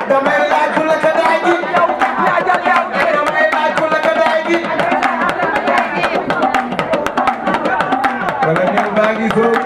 damay laaj ku la ka daay gi damay laaj ku la ka daay gi wala ñëw baa ngi sóob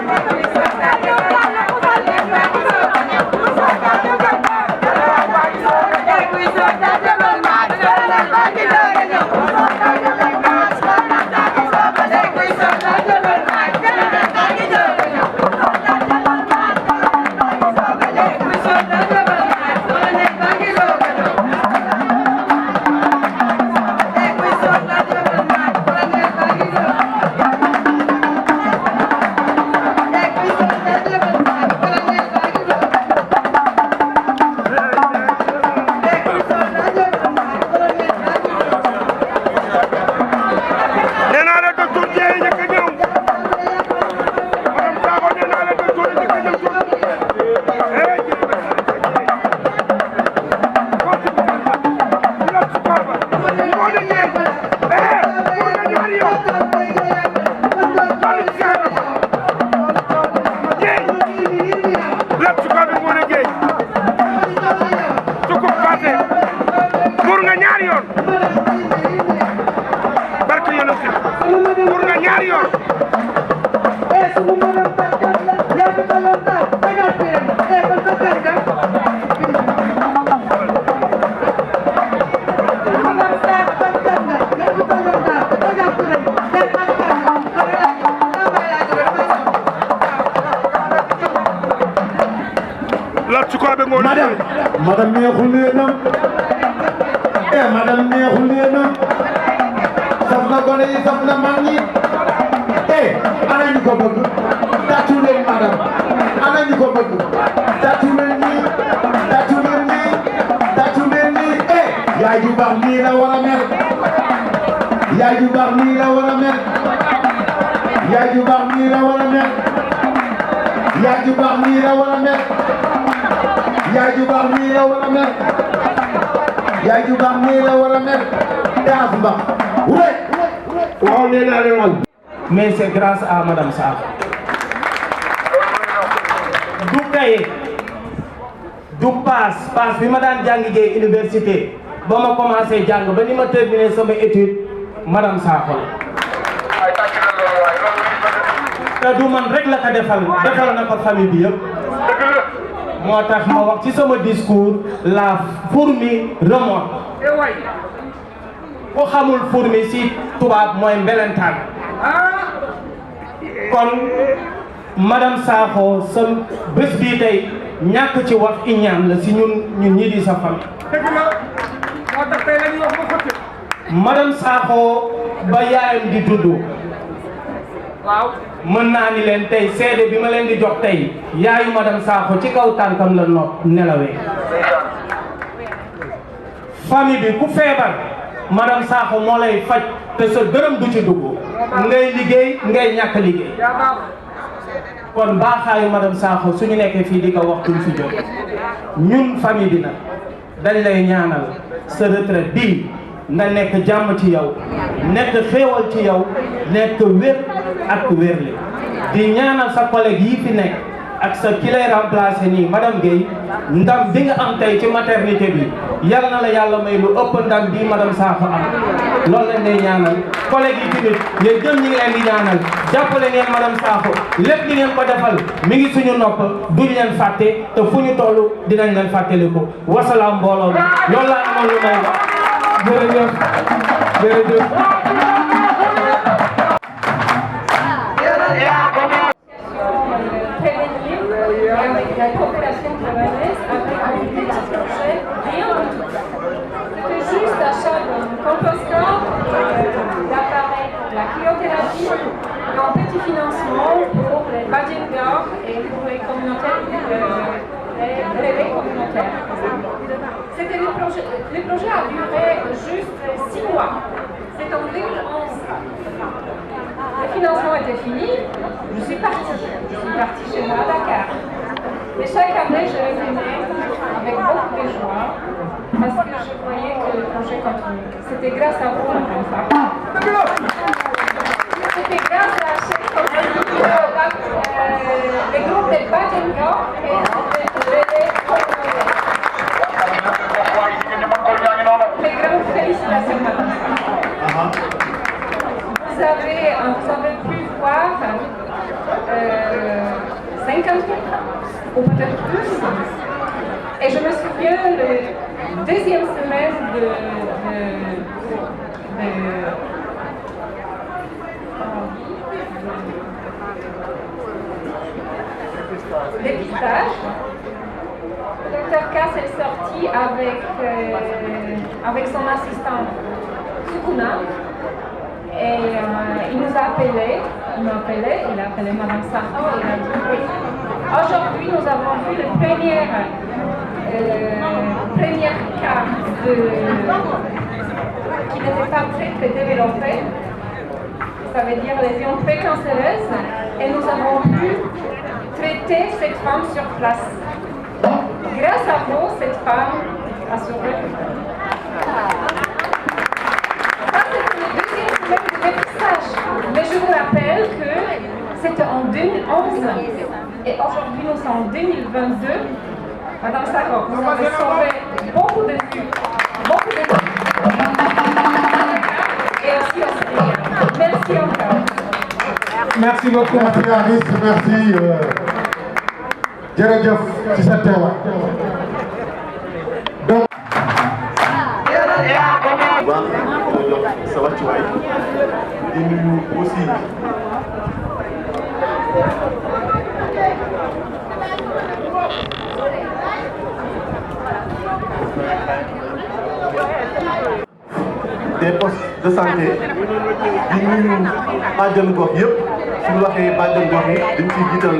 madame neexul leenam madame neexul leenam saf na gone yi saf na mag ñi ana ñu ko bëgg tàccu leen madame ana ñu ko bëgg tàccu leen nii tàccu leen nii tàccu leen nii yaay ju baax nii la war a mel yaay ju baax nii la war a mel yaay ju baax nii la war a mel yaay ju baax nii la war a mel yaay ju baax nii la war a mel yaay ju baax nii la war a mel daas mbax waaw nee naa leen wal mais c'est grâce à madame Sarr du kaye du paas bi ma daan jàng jee université ba ma commencé jàng ba ni ma terminé sama étude madame Sakho te du man rek la ko defal na ko famille bi yëpp moo tax ma wax ci sama discours la fourmi remonte ku xamul fourmi si tubaab mooy mbelentaan kon madame Sakho sa bés bii tey ñàkk ci wax iñaan la si ñun ñi di sa famille madame Sakho ba yaayam di dund waaw mën naa ni leen tey seede bi ma leen di jox tey yaayu madame Sakho ci kaw tànkam la nelawee famille bi ku feebar madame Sakho moo lay faj te sa dërëm du ci dugg ngay liggéey ngay ñàkk liggéey kon baaxaayu madame Sakho suñu nekkee fii di ko wax duñ fi jóg ñun famille bi nag dañ lay ñaanal sa retraite bii nga nekk jàmm ci yow nekk xéewal ci yow nekk wér ak wérle di ñaanal sa collègue yi fi nekk ak sa ki lay remplacé nii madame Guèye ndam bi nga am tey ci maternité bi yal na la yàlla may lu ëpp ndam bii madame Sakho am loolu lañ lay ñaanal collègue yi tamit yéen jëm ñi ngi leen di ñaanal jàppale ngeen madame Sakho lépp li ngeen ko defal mi ngi suñu nopp duñ leen fàtte te fu ñu toll dinañ leen fàttaliku wasalaam mbooloo mi loolu laa amoon lu may wax jërëjëf jërëjëf la population camerounaise avait envie de ce projet, rien du tout. C'était juste achat d'un composteur, d'appareils pour la cryothérapie, d'un petit financement pour les badgingers et pour les communautaires, les relais communautaires. C'était le projet a duré juste 6 mois. C'est en 2011. Le financement était fini, je suis partie chez moi à Dakar. Et chaque année, je revenais avec beaucoup de joie parce que je voyais que le projet continuait. C'était grâce à vous, madame Sakho. C'était grâce à chaque compagnie, le groupe des Badingo et les communautaires. ou peut-être plus. Et je me souviens le deuxième semestre de dépistage. Le docteur Cass est sorti avec son assistant Sukuna et il nous a appelé, il a appelé Madame Sakho et il a dit oui. Aujourd'hui nous avons vu le premier cas qui n'était pas très développé, ça veut dire lésions précancéreuses, et nous avons pu traiter cette femme sur place. Grâce à vous, cette femme a survécu. Ça, c'était le deuxième semaine de dépistage. Mais je vous rappelle que c'était en 2011 et aujourd'hui nous sommes en 2022. Madame Sakho, vous avez sauvé beaucoup de vies. Et aussi au Sénégal. Merci encore. Merci beaucoup. Merci Aris, merci. Jërëjëf ci sa teewaay. Donc. waaw jox sa wàccuwaay di nuyu aussi des postes de santé di nuyu bàjjenu gox yëpp suñu waxee bàjjenu gox yi dañ ciy jiital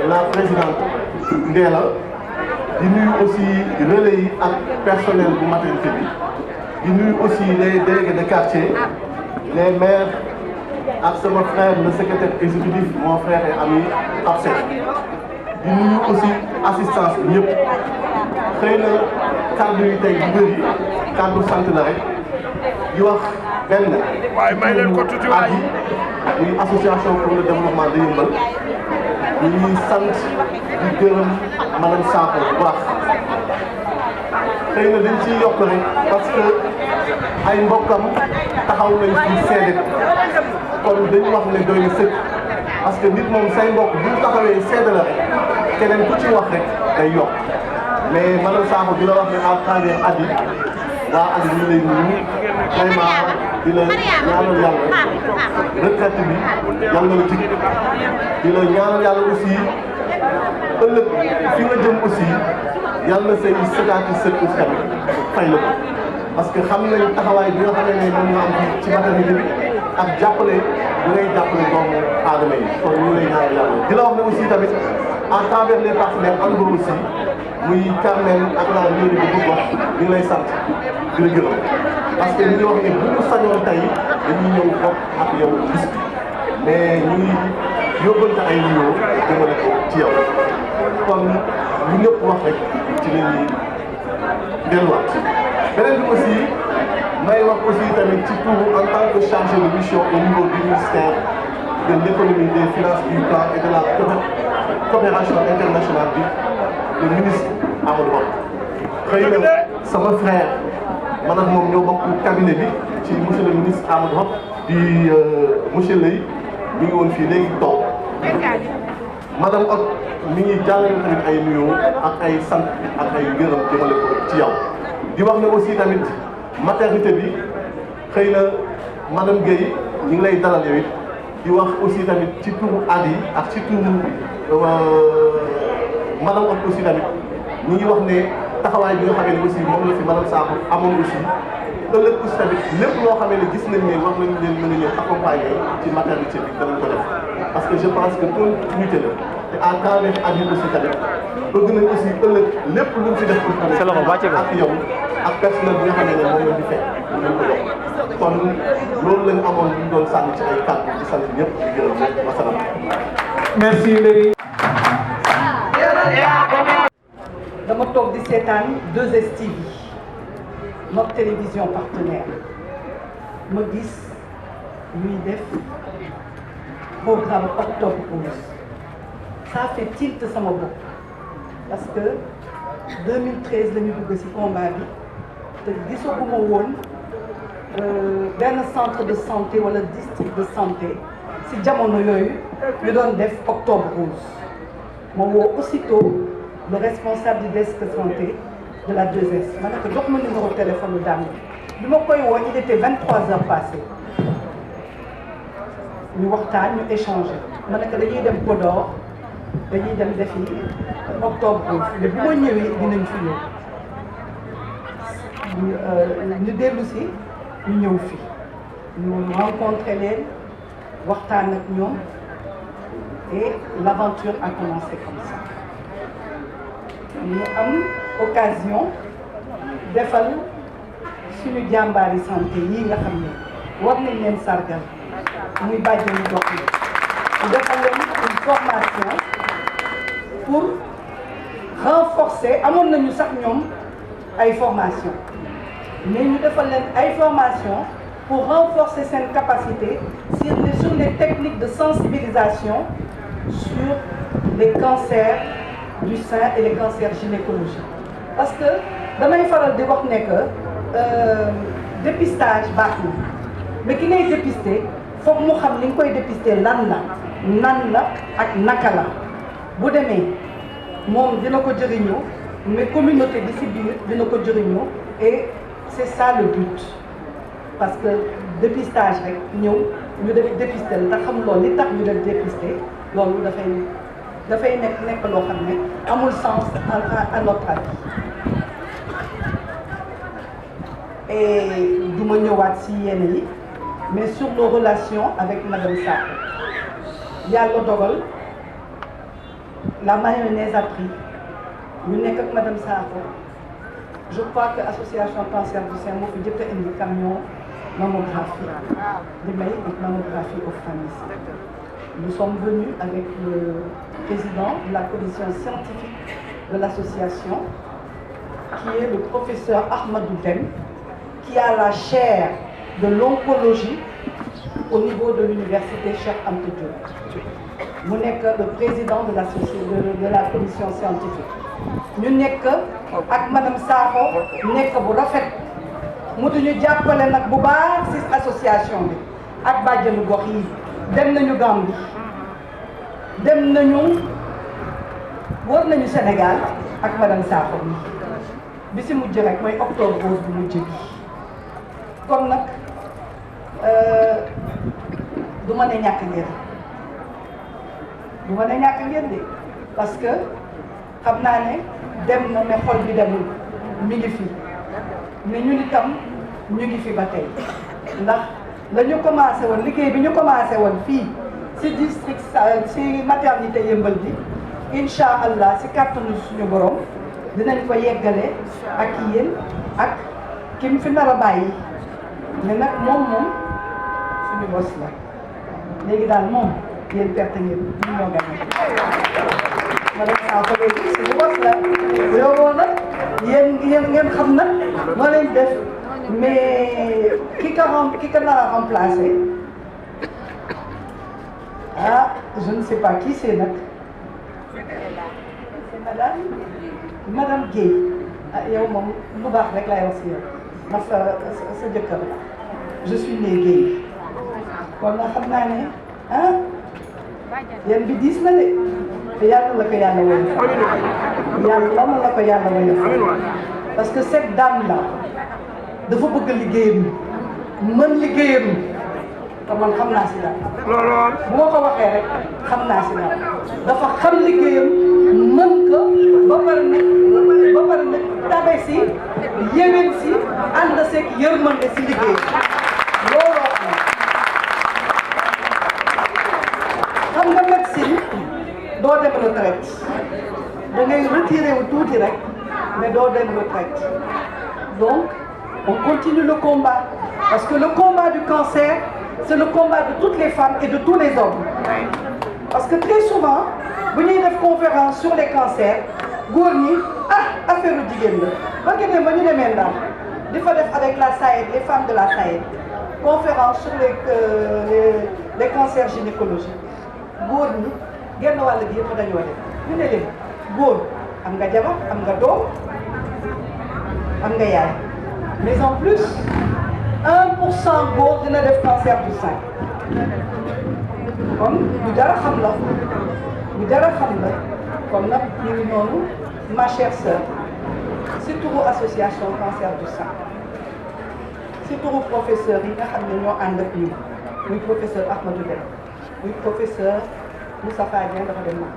la présidente Ndéla di nuyu aussi relais yi ak personnel bu maternité bi di nuyu aussi les délégués de quartier les maires ak sama frère le secrétaire exécutif mon frère et ami Absel di nuyu aussi assistance bi ñëpp xëy na kàddu yi tey bu bëri kàddu sant la rek di wax benn waaye may leen ko tuuti waay muy association pour le développement de Yeumbeul ñu ngi sant di gërëm madame Sakho bu baax xëy na dañ ciy yokk rek parce que ay mbokkam taxaw nañ fi seede kon dañu wax ne doy na sëkk parce que nit moom say mbokk bu ñu taxawee seede la rek keneen ku ci wax rek day yokk mais madame Sakho di la wax ne à travers Adi waa Adi ñu lay nuyu vraiment di la ñaanal yàlla retraite bi yàlla la jig di la ñaanal yàlla aussi ëllëg fi nga jëm aussi yàlla say sëtaati sët aussi tamit fay la ko parce que xam nañ taxawaay bi nga xam ne moom nga am ci maternité bi ak jàppale bi ngay jàppale doomu aadama yi kon ñu lay ñaanal yàlla di la wax ne aussi tamit à travers les partenaires ANGO aussi muy Carmen ak la mairie de Goudgoss ñu ngi lay sant di la gërëm parce que ñu ngi wax ne bu ñu sañoon tey dañuy ñëw bokk ak yow bis bi mais ñu ngi yóbbante ay nuyoo jëmale ko ci yow kon lu ñëpp wax rek ci la ñuy delluwaat beneen bi aussi may wax aussi tamit ci tout en tant que chargé de mission au niveau du ministère de l'économie des finances du plan et de la coopération internationale bi le ministre Amadou Ba xëy na sama frère man ak moom ñoo bokk cabinet bi ci monsieur le ministre Amadou Ba di monsieur Lay mi ngi woon fii léegi toog madame Ott mi ngi jàllale tamit ay nuyoo ak ay sant ak ay gërëm jëmale ko ci yow di wax ne aussi tamit maternité bi xëy na madame Guèye ñu ngi lay dalal yow it di wax aussi tamit ci turu Adi ak ci turu madame Ott aussi tamit ñu ngi wax ne taxawaay bi nga xamee ne aussi moom la fi madame Sakho amoon aussi ëllëg aussi tamit lépp loo xamee ne gis nañ ne war nañ leen mën a ñëw accompagner ci maternité bi danañ ko def parce que je pense que continuité la te à travers Adi aussi tamit bëgg nañ aussi ëllëg lépp lu ñu fi def aussi tamit ak yow ak personnel bi nga xamee ne moom la di fekk ñu leen ko jox kon loolu lañ amoon lu ñu doon sànni ci ay kàddu di sant ñëpp di gërëm ñëpp wasalaam. Merci Léri. dama toog di seetaan 2STV notre télévision partenaire ma gis ñuy def programme Octobre Rose ça fait tilt sama bopp parce que 2013 la ñu dugg ci combat bi te gisaguma woon benn centre de santé wala district de santé ci jamono yooyu ñu doon def Octobre Rose ma woo aussitôt le responsable du desk santé de la 2S ma ne ko jox ma numéro téléphone bu daan bi ma koy woo il était 23 heures passées ñu waxtaan ñu échangé ma ne ko dañuy dem Podor dañuy dem defi octobre mais bu ma ñëwee dinañ fi ñëw ñu dellu si ñu ñëw fi ñu rencontré leen waxtaan ak ñoom et l'aventure a commencé comme ça ñu am occasion defal suñu jàmbaari santé yi nga xam ne war nañ leen sargal muy bàjjenu gox yi ñu defal leen une formation pour renforcer amoon nañu sax ñoom ay formation mais ñu defal leen ay formation pour renforcer seen capacité sur les techniques de sensibilisation sur les cancers du sein et les cancers gynécologiques parce que damay faral di wax ne que dépistage baax na mais ki ngay dépister foog mu xam li nga koy dépister lan la nan la ak naka la bu demee moom dina ko jëriñoo mais communauté bi ci biir dina ko jëriñoo et c'est ça le but parce que dépistage rek ñëw ñu def dépister la te xam loolu li tax ñu def dépister loolu dafay nekk loo xam ne amul sens à notre avis et du ma ñëwaat ci yenn yi mais sur nos relations avec Madame Sakho yàlla dogal la mayonnaise a pris ñu nekk ak Madame Sakho je crois que association cancer du sein moo fi jëkk a indi camion mammographie di may mammographie aux familles. Nous sommes venus avec le président de la commission scientifique de l'association qui est le professeur Ahmadou Deme qui a la chaire de l'oncologie au niveau de l'université Cheikh Anta Diop mu nekk le président de la commission scientifique ñu nekk ak Madame Sakho nekk bu rafet mu duñu jàppale nag bu baax ci association bi ak bàjjenu gox yi dem nañu Gambie dem nañu wër nañu Sénégal ak Madame Sakho bi ci mujj rek mooy octobre rose bu mujj bi kon nag du ma ne ñàkk ngeen de parce que xam naa ne dem na mais xol bi demul mi ngi fi mais ñun itam ñu ngi fi ba tey ndax la ñu commencé woon liggéey bi ñu commencé woon fii ci district ci maternité yëmbal bi incha allah ci kàttanu suñu borom dinañ ko yeggale ak yéen ak ki mu fi nar a bàyyi mais nag moom suñu bos la léegi daal moom yéen perte ngeen ñu ñoo gagné Madame Sakho léegi suñu bos la yow nag yéen ngeen xam nag noo leen def mais ki ka nar a remplacer je ne sais pas qui c'est nag c'est madame Guèye yow moom lu baax rek laay wax si yow ndax sa jëkkër la je suis née Guèye kon nag xam naa ne yéen bi diis na de te yàlla la ko yàlla woyof parce que cette dame là dafa bëgg liggéeyam mën liggéeyam te man xam naa si daal bu ma ko waxee rek xam naa si daal dafa xam liggéeyam mën ko ba pare nag tabe si yéwén si ànd seeg yërmande si liggéey looloo xam nga médecine doo dem retraite da ngay retiré wu tuuti rek mais doo dem retraite donc on continue le combat parce que le combat du cancer c'est le combat de toutes les femmes et de tous les hommes parce que très souvent bu ñuy def conférence sur les cancers góor ñi affaire u jigéen la ba ngeen ba ñu demee Ndar di fa def avec la SAED les femmes de la SAED conférence sur les cancers gynécologiques góor ñi genn wàll gi yëpp dañoo def ñu ne leen góor am nga jabar am nga doom am nga yaay mais en plus 1% góor dina def cancer du sein kon lu jar a xam la kon nag ñu ngi noonu ma chère sœur si turu association cancer du sein si turu professeur yi nga xam ne ñoo ànd ak ñun muy professeur Ahmadou Dem muy professeur Moustapha Dieng dafa dem mag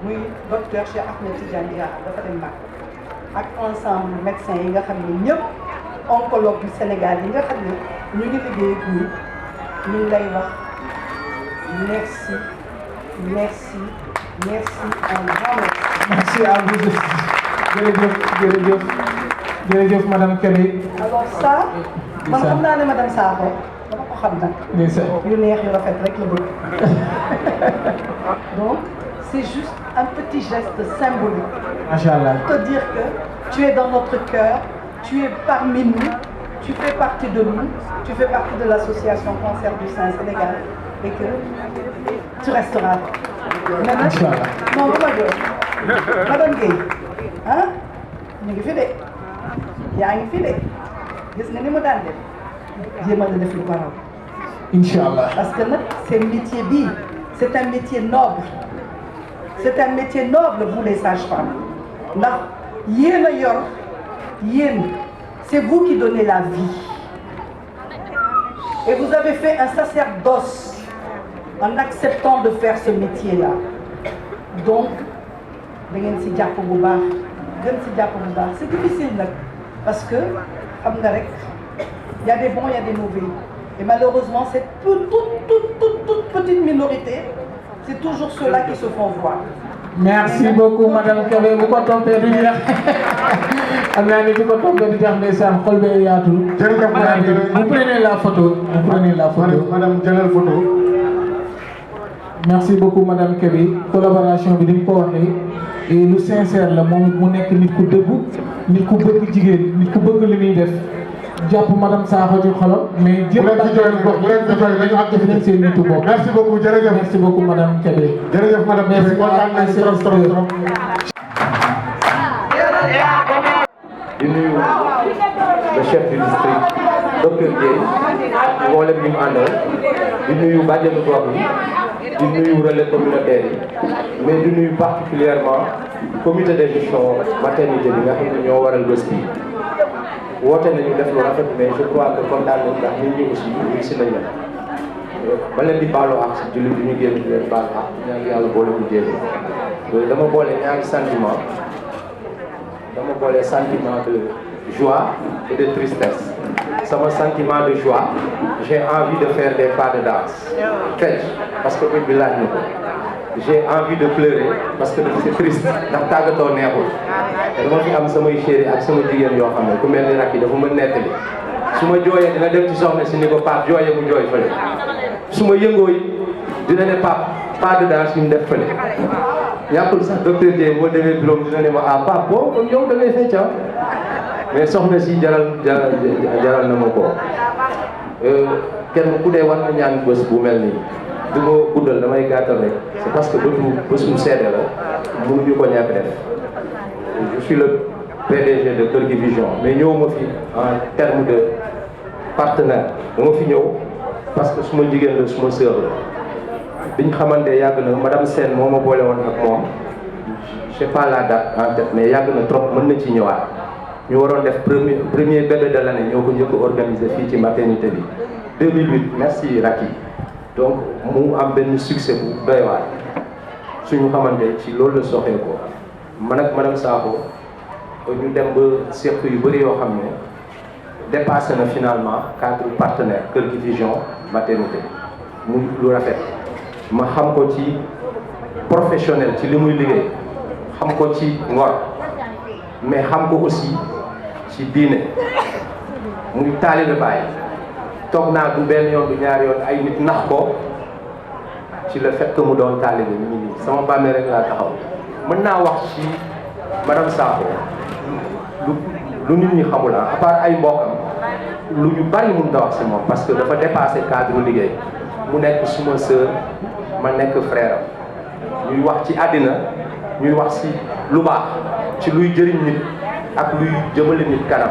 muy docteur Cheikh Ahmed Tidiane Diarra dafa dem mag ak ensemble médecins yi nga xam ne ñëpp oncologue du Sénégal yi nga xam ne ñu ngi liggéey ak ñun ñu ngi lay wax merci merci merci un grand merci. Merci à vous aussi. jërëjëf madame Kébé. alors ça man xam naa ne madame Sakho dama ko xam nag. yu neex yu rafet rek la bëgg. donc c'est juste un petit geste symbolique. Machallah. Pour te dire que tu es dans notre cœur, tu es parmi nous, tu fais partie de nous, tu fais partie de l'association Cancer du Sein Sénégal et que tu resteras. Maintenant, non, madame Gueye, hein? ñu ngi fi de yaa ngi fi de gis nga ni mu daan def jéemal na def lu ko raw. Inch'Allah. Parce que nag seen métier bii c'est un métier noble. C'est un métier noble, vous les sages-femmes. Ndax yéen a yor yéen c'est vous qui donnez la vie. Et vous avez fait un sacerdoce en acceptant de faire ce métier-là. Donc da ngeen si jàpp bu baax gën si jàpp bu baax. C'est difficile nag parce que xam nga rek y a des bons, y a des mauvais. Et malheureusement cette toute petite minorité, c'est toujours ceux-là qui se font voir. Merci beaucoup madame Kébé bu ko toppee du jeex am naa ni bu ko toppee du jeex ndeysaan xol bee yaatu. jërëjëf madame Kébé. Vous prenez la photo. Vous prenez la photo. madame jëlal photo. Merci beaucoup madame Kébé collaboration bi ni mu ko waxee et lu sincère la moom mu nekk nit ku dëggu nit ku bëgg jigéen nit ku bëgg li muy def jàpp madame Sakho ci xolam mais jéem a seen nitu bopp. Merci beaucoup jërëjëf. Merci beaucoup madame Kébé. jërëjëf madame Kébé kontaan nañu trop trop trop. di nuyu le chef du district docteur Dièye mboolem ñu mu àndal di nuyu bàjjenu gox yi di nuyu relais communautaire yi mais di nuyu particulièrement comité de gestion maternité bi nga xam ne ñoo waral bés bi woote nañu def lu rafet mais je crois que kontaan nañu ndax nit ñi aussi ñu si nañ la ba leen di baalu ak si jullit bi ñu génn di leen baal ak ñaan yàlla boole bu jéego dama boole ñaari sentiment dama boole sentiment de joie et de tristesse. Sama sentiment de joie, j'ai envie de faire des pas de danse. Parce que bi laaj na ko. J'ai envie de pleurer parce que c'est triste ndax tàggatoo neexul. te dama fi am samay chéri ak sama jigéen yoo xam ne ku mel ni rakk yi dafa mën nettali. su ma jooyee dina dem ci soxna si ni ko Pape jooyee mu jooy fële. su ma yëngoo yi dina ne Pape pas de danse yu mu def fële. yàqul sax docteur Dièye boo demee bureau dina ne ma ah Pape boo kon yow da ngay fecc mais soxna si jaral na ma ko kenn ku dee war na ñaan bés bu mel nii du ma guddal damay gàttal rek c'est parce que bésu seede la mënuñu ko ñàkk def je suis le PDG de Kër Gui Vision mais ñëw ma fi en terme de partenaire dama fi ñëw parce que suma jigéen la suma sœur la biñ xamante yàgg na madame Sène moo ma boole woon ak moom je sais pas la date en tête mais yàgg na trop mën na ci ñëwaat ñu waroon def premier bébé de l'année ñoo ko njëkk organiser fii ci maternité bi 2008 merci Racky donc mu am benn succès bu doy waar suñu xamante ci loolu la soxee ko man ak madame Sakho ñu dem ba seq yu bëri yoo xam ne dépassé na finalement cadre partenaire Kër Gui Vision maternité muy lu rafet ma xam ko ci professionnel ci li muy liggéey xam ko ci ngor mais xam ko aussi ci diine muy taalibe Baay toog naa du benn yoon du ñaari yoon ay nit nax ko ci le fait que mu doon taalibe mi ngi nii sama bàmmee rek laa taxaw mën naa wax ci madame Sakho lu nit ñi xamul à part ay mbokkam lu ñu bari mun ta wax si moom parce que dafa dépassé cadre liggéey mu nekk suma sœur ma nekk frère am ñuy wax ci àddina ñuy wax si lu baax ci luy jëriñ nit ak luy jëmale nit kanam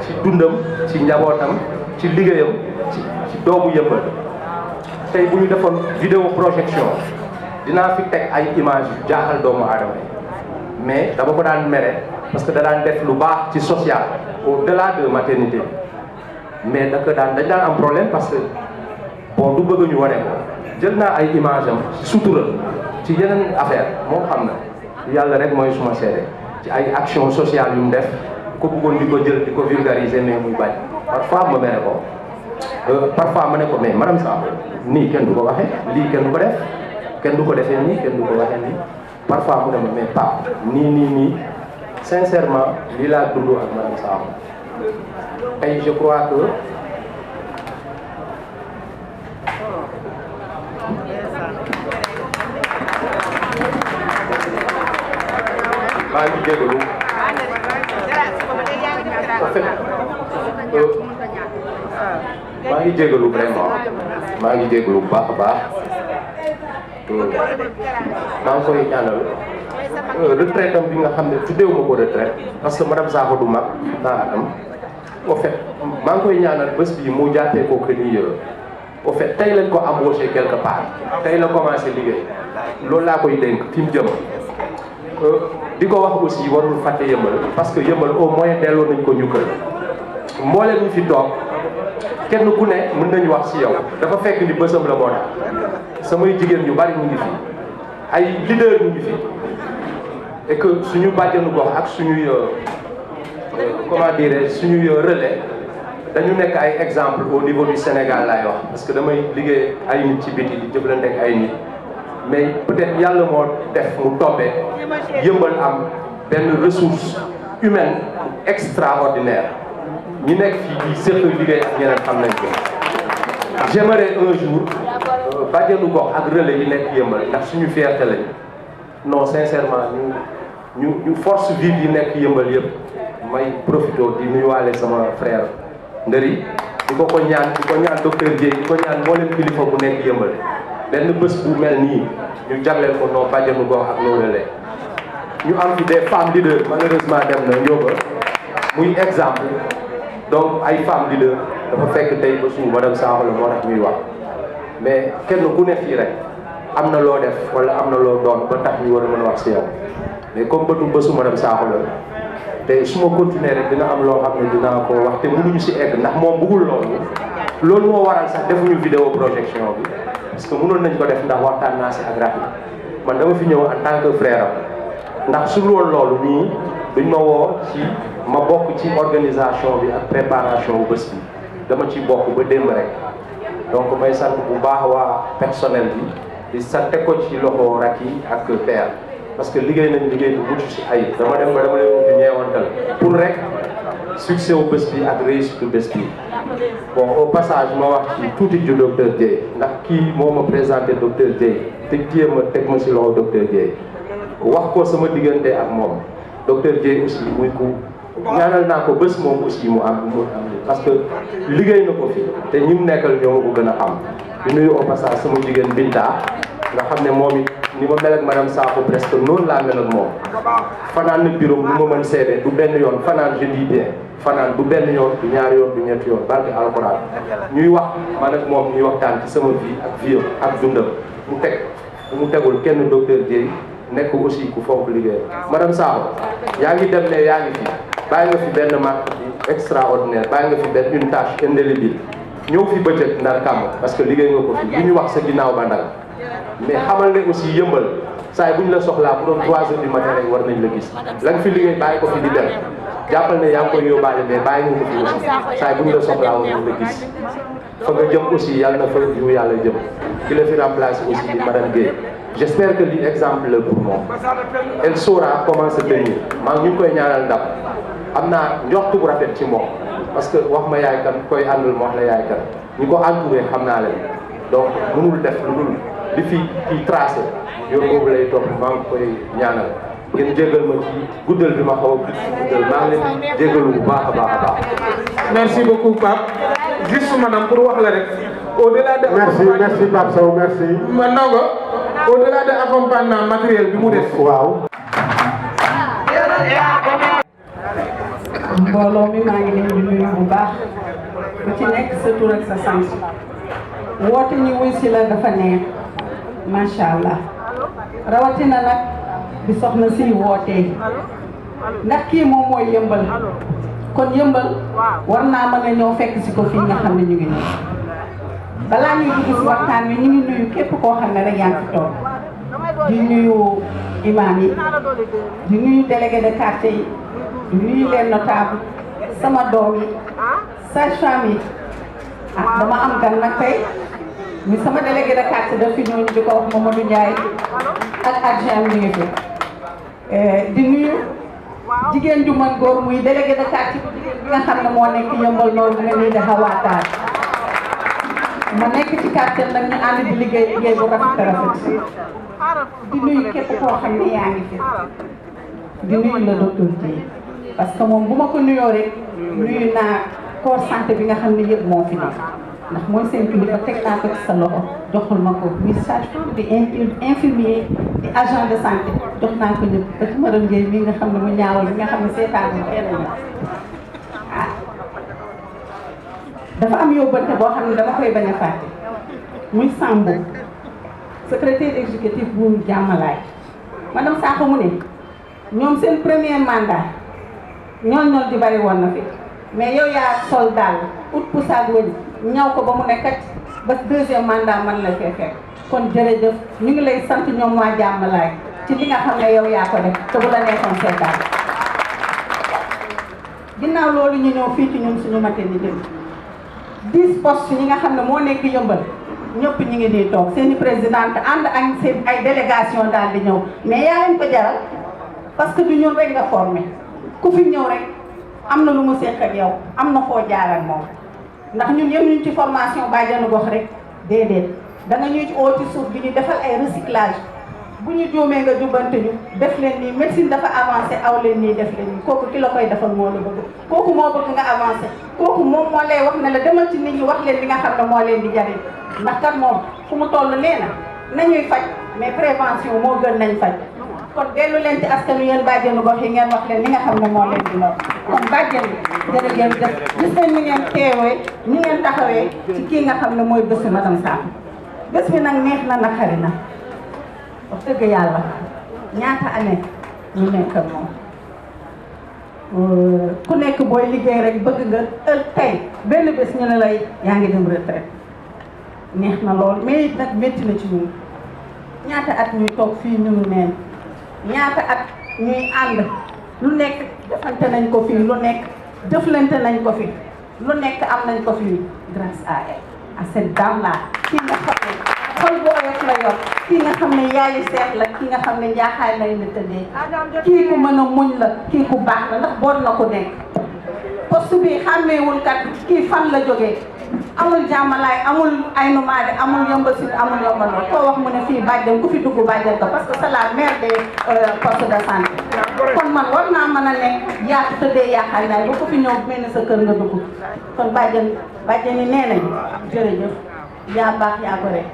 ci dundam ci njabootam ci liggéeyam ci doomu Yëmbal tey bu ñu defoon vidéo projection dinaa fi teg ay image yu jaaxal doomu aadama yi mais dama ko daan mere parce que da daan def lu baax ci social au-delà de maternité mais dañ daan am problème parce que bon du bëgg ñu wane ko jël naa ay image am ci sutura ci yeneen affaire moom xam na yàlla rek mooy suma seede ci ay action sociale yu mu def ko bëggoon di ko jël di ko vulgariser mais muy bañ parfois ma mere ko parfois ma ne ko mais madame Sakho nii kenn du ko waxee lii kenn du ko def kenn du ko defee nii kenn du ko waxee nii parfois mu ne ma mais pas nii sincèrement lii laa dund ak madame Sakho tey je crois que maa ngi jégalu maa ngi jégalu vraiment maa ngi jégalu bu baax a baax maa ngi koy ñaanal retraite am bi nga xam ne tuddeewu ma ko retraite parce que madame Sakho du mag naa am au fait maa ngi koy ñaanal bés bi mu jàppee ko que ni au fait tey lañ ko embauché quelque part tey la commencé liggéey loolu laa koy dénk fi mu jëm di ko wax aussi warul fàtte Yeumbeul parce que Yeumbeul au moins delloo nañ ko njukkal mboolem ñu fi toog kenn ku ne mën nañu wax ci yow dafa fekk ni bësam la moo tax samay jigéen ñu bari ñu ngi fi ay leader ñu ngi fi et que suñu bàjjenu gox ak suñuy comment dirais suñuy relais dañu nekk ay exemple au niveau du Sénégal laay wax parce que damay liggéey ay nit ci biti di jëflante ak ay nit mais peut-être yàlla moo def mu tombé Yeumbeul am benn ressource humaine extraordinaire ñi nekk fii di séq liggéey ak ñeneen xam nañ ko j'aimerais un jour bàjjenu gox ak relais yi nekk Yeumbeul ndax suñu fierté lañ non sincèrement ñu force vive yi nekk Yeumbeul yëpp may profito di nuyuwaale sama frère Ndëri di ko ñaan docteur Dieye di ko ñaan mboolem kilifa bu nekk Yeumbeul benn bés bu mel nii ñu jagleel ko noo bàjjenu gox ak noo relais ñu am fi des femmes leaders malheureusement dem na Ndioba muy exemple donc ay femmes leaders dafa fekk tey ba suñu madame Sakho la moo tax ñuy wax mais kenn ku ne fii rek am na loo def wala am na loo doon ba tax ñu war a mën a wax si yow mais comme bëtu bésu madame Sakho la te su ma continuer rek dina am loo xam ne dinaa ko wax te mënuñu si egg ndax moom bëggul loolu moo waral sax defuñu vidéo projection bi parce que mënoon nañ ko def ndax waxtaan naa si ak rajo man dama fi ñëw en tant que frère am ndax su loolu nii duñ ma woo ci ma bokk ci organisation bi ak préparation bu bés bi dama ci bokk ba démb rek donc may sant bu baax waa personnel bi di sant ko ci loxo rak yi ak père parce que liggéey nañ liggéey bu mucc si ay dama dem ba dama leen mujj ñeewantal pour rek succès wu bés bi ak réussite bu bés bi bon au passage ma wax ci tuuti ju docteur Dieye ndax kii moo ma présenté docteur Dieye te jéem a teg ma si loxo docteur Dieye wax ko sama diggante ak moom docteur Dieye aussi muy ku ñaanal naa ko bés moom aussi mu am parce que liggéey na ko fi te ñi mu nekkal ñoo ma ko gën a xam di nuyu au passage sama jigéen Binta nga xam ne moom it ni ma mel ak madame Sakho presque noonu laa mel ak moom fanaan na bureau lu ma mën seede du benn yoon fanaan je dis bien fanaan du benn yoon du ñaari yoon du ñetti yoon barke alxuraan ñuy wax man ak moom ñuy waxtaan ci sama vie ak vie ak dundam mu tegul kenn docteur Dieye nekk aussi ku fonk liggéey madame Sakho yaa ngi dem ne yaa ngi fi bàyyi nga fi benn marque extraordinaire bàyyi nga fi benn une tâche indélébile ñëw fi bëccëg ndar kàmm parce que liggéey nga ko fi lu ñu wax sa ginnaaw ba ndal mais xamal ne aussi Yeumbeul saa yi bu ñu la soxlaa bu doon 3 heures du matin rek war nañ la gis la nga fi liggéey bàyyi ko fi di dem jàppal ne yaa ngi koy yóbbaale mais bàyyi nga ko fi aussi saa yi bu ñu la soxlaa war nañ la gis fa nga jëm aussi yàlla na fa yu yàlla jëm ki la fi remplacé aussi di madame Guèye j'espère que lii exemple la pour moom elle saura comment se tenir maa ngi ñu koy ñaanal ndam am naa njortu bu rafet ci moom parce que wax ma yaay kan koy àndul ma wax la yaay kan ñi ko entouré xam naa leen donc mënul def lu dul li fi kii tracé yoon boobu lay topp maa ngi koy ñaanal ngeen jégal ma ci guddal bi ma xaw a guddal maa ngi leen di jégalu bu baax a baax a baax. merci beaucoup Pape juste madame pour wax la rek au-delà de. merci Pape Sow merci. ma Ndongo au-delà de accompagnement matériel bi mu def. waaw. mbooloo mi maa ngi leen di nuyu bu baax ku ci nekk sa tur ak sa sant woote ñu wuy si la dafa neex macha allah rawatina nag bi soxna si wootee ndax kii moom mooy yëmbal kon yëmbal war naa mën a ñëw fekk si ko fii nga xam ne ñu ngi nii balaa ñuy dugg si waxtaan wi ñu ngi nuyu képp koo xam ne rek yaa ngi fi toog di nuyu imam yi di nuyu délégué de quartier yi di nuyu les notables sama doom yi sage-femme yi ah dama am gan nag tey muy sama délégué de quartier daf fi ñëw ñu di ko wax Mamadou Ndiaye ak adjoint mi ngi fi di nuyu jigéen ju mën góor muy délégué de quartier bi nga xam ne moo nekk yëmbal noonu nga nii dafa waataar ma nekk ci quartier nag ñu ànd di liggéey bu rafet di nuyu képp koo xam ne yaa ngi fi di nuyu la docteur Dieye parce que moom bu ma ko nuyoo rek nuyu naa corps santé bi nga xam ne yëpp moo fi nekk ndax mooy seen kilifa teg naa ko ci sa loxo joxul ma ko muy sage-femme di infirmier di agent de santé jox naa ko ñëpp ba ci madame Guèye mi nga xam ne mu ñaawal bi nga xam ne seetaan bi kenn na ah dafa am yóbbante boo xam ne dama koy bañ a fàtte muy Sambo secrétaire exécutif bu Jàmmalaay madame Sakho mu ne ñoom seen premier mandat ñool di bari woon na fi mais yow yaa sol daal ut pusaag wëñ ñaw ko ba mu nekkat ba deuxième mandat man la fee fekk kon jërëjëf ñu ngi lay sant ñoom waa Jàmmalaay ci li nga xam ne yow yaa ko def te bu la nekkoon seetaan ginnaaw loolu ñu ñëw fii ci ñun suñu maternité bi 10 postes yi nga xam ne moo nekk yëmbal ñëpp ñu ngi nii toog seeni présidente ànd ak seen ay délégation daal di ñëw mais yaa leen ko jaral parce que du ñun rek nga formé ku fi ñëw rek am na lu mu seq ak yow am na foo jaar ak moom ndax ñun yëpp ñu ci formation bàjjenu gox rek déedéet da nga ñuy oo ci suuf bi ñu defal ay recyclage bu ñu juumee nga jubbante ñu def leen nii médecine dafa avancé aw leen nii def leen nii kooku ki la koy defal moo la bëgg kooku moo bëgg nga avancé kooku moom moo lay wax ne la demal ci nit ñi wax leen li nga xam ne moo leen di jariñ ndax kat moom fu mu toll nee na nañuy faj mais prévention moo gën nañ faj kon dellu leen ci askan wi yéen bàjjenu gox yi ngeen wax leen li nga xam ne moo leen di lor kon bàjjen bi jërëjëf gis nañ ni ngeen teewee ni ngeen taxawee ci kii nga xam ne mooy bésu madame Sakho bés bi nag neex na naqari na wax dëgg yàlla ñaata année ñu nekk moom ku nekk booy liggéey rek bëgg nga tey benn bés ñu ne lay yaa ngi dem retraite neex na lool mais it nag métti na ci ñun ñaata at ñuy toog fii ñu neen ñaata at ñuy ànd lu nekk defante nañ ko fii lu nekk jëflante nañ ko fi lu nekk am nañ ko fii grâce à elle à cette dame là kii nga xam ne xol bu oyof la yor kii nga xam ne yaayu seet la kii nga xam ne njaaxaay lay la tëddee kii ku mën a muñ la kii ku baax la ndax boot na ku nekk poste bi xàmmeewul kat kii fan la jógee amul Jàmmalaay amul ay numaade amul yëmbal sud amul yëmbal noonu koo wax mu ne fii bàjjen ku fi dugg bàjjen ko parce que c'est la mère des postes de santé kon man war naa mën a ne yaatu tëddee yaakaar naa ba ku fi ñëw mel ni sa kër nga dugg kon bàjjen yi nee nañ jërëjëf yaa baax yaa ko rek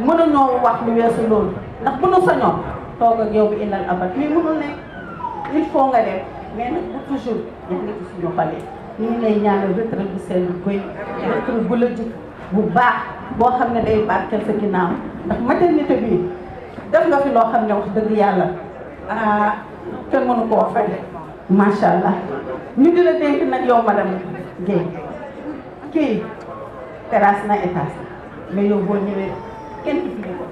mënuñoo wax lu weesu loolu ndax bu nu sañoon toog ak yow bi ilal abat mais mënul ne il faut nga dem mais nag bu toujours def nga ci suñu xale ñu ngi lay ñaanal retraite bu sell koy retraite bu la jik bu baax boo xam ne day barkeel sa ginnaaw ndax maternité bii def nga fi loo xam ne wax dëgg yàlla kenn mënu koo fay macha allah ñu di la dénk nag yow madame Guèye kii terrasse na étage mais yow boo ñëwee kenn tuuti ko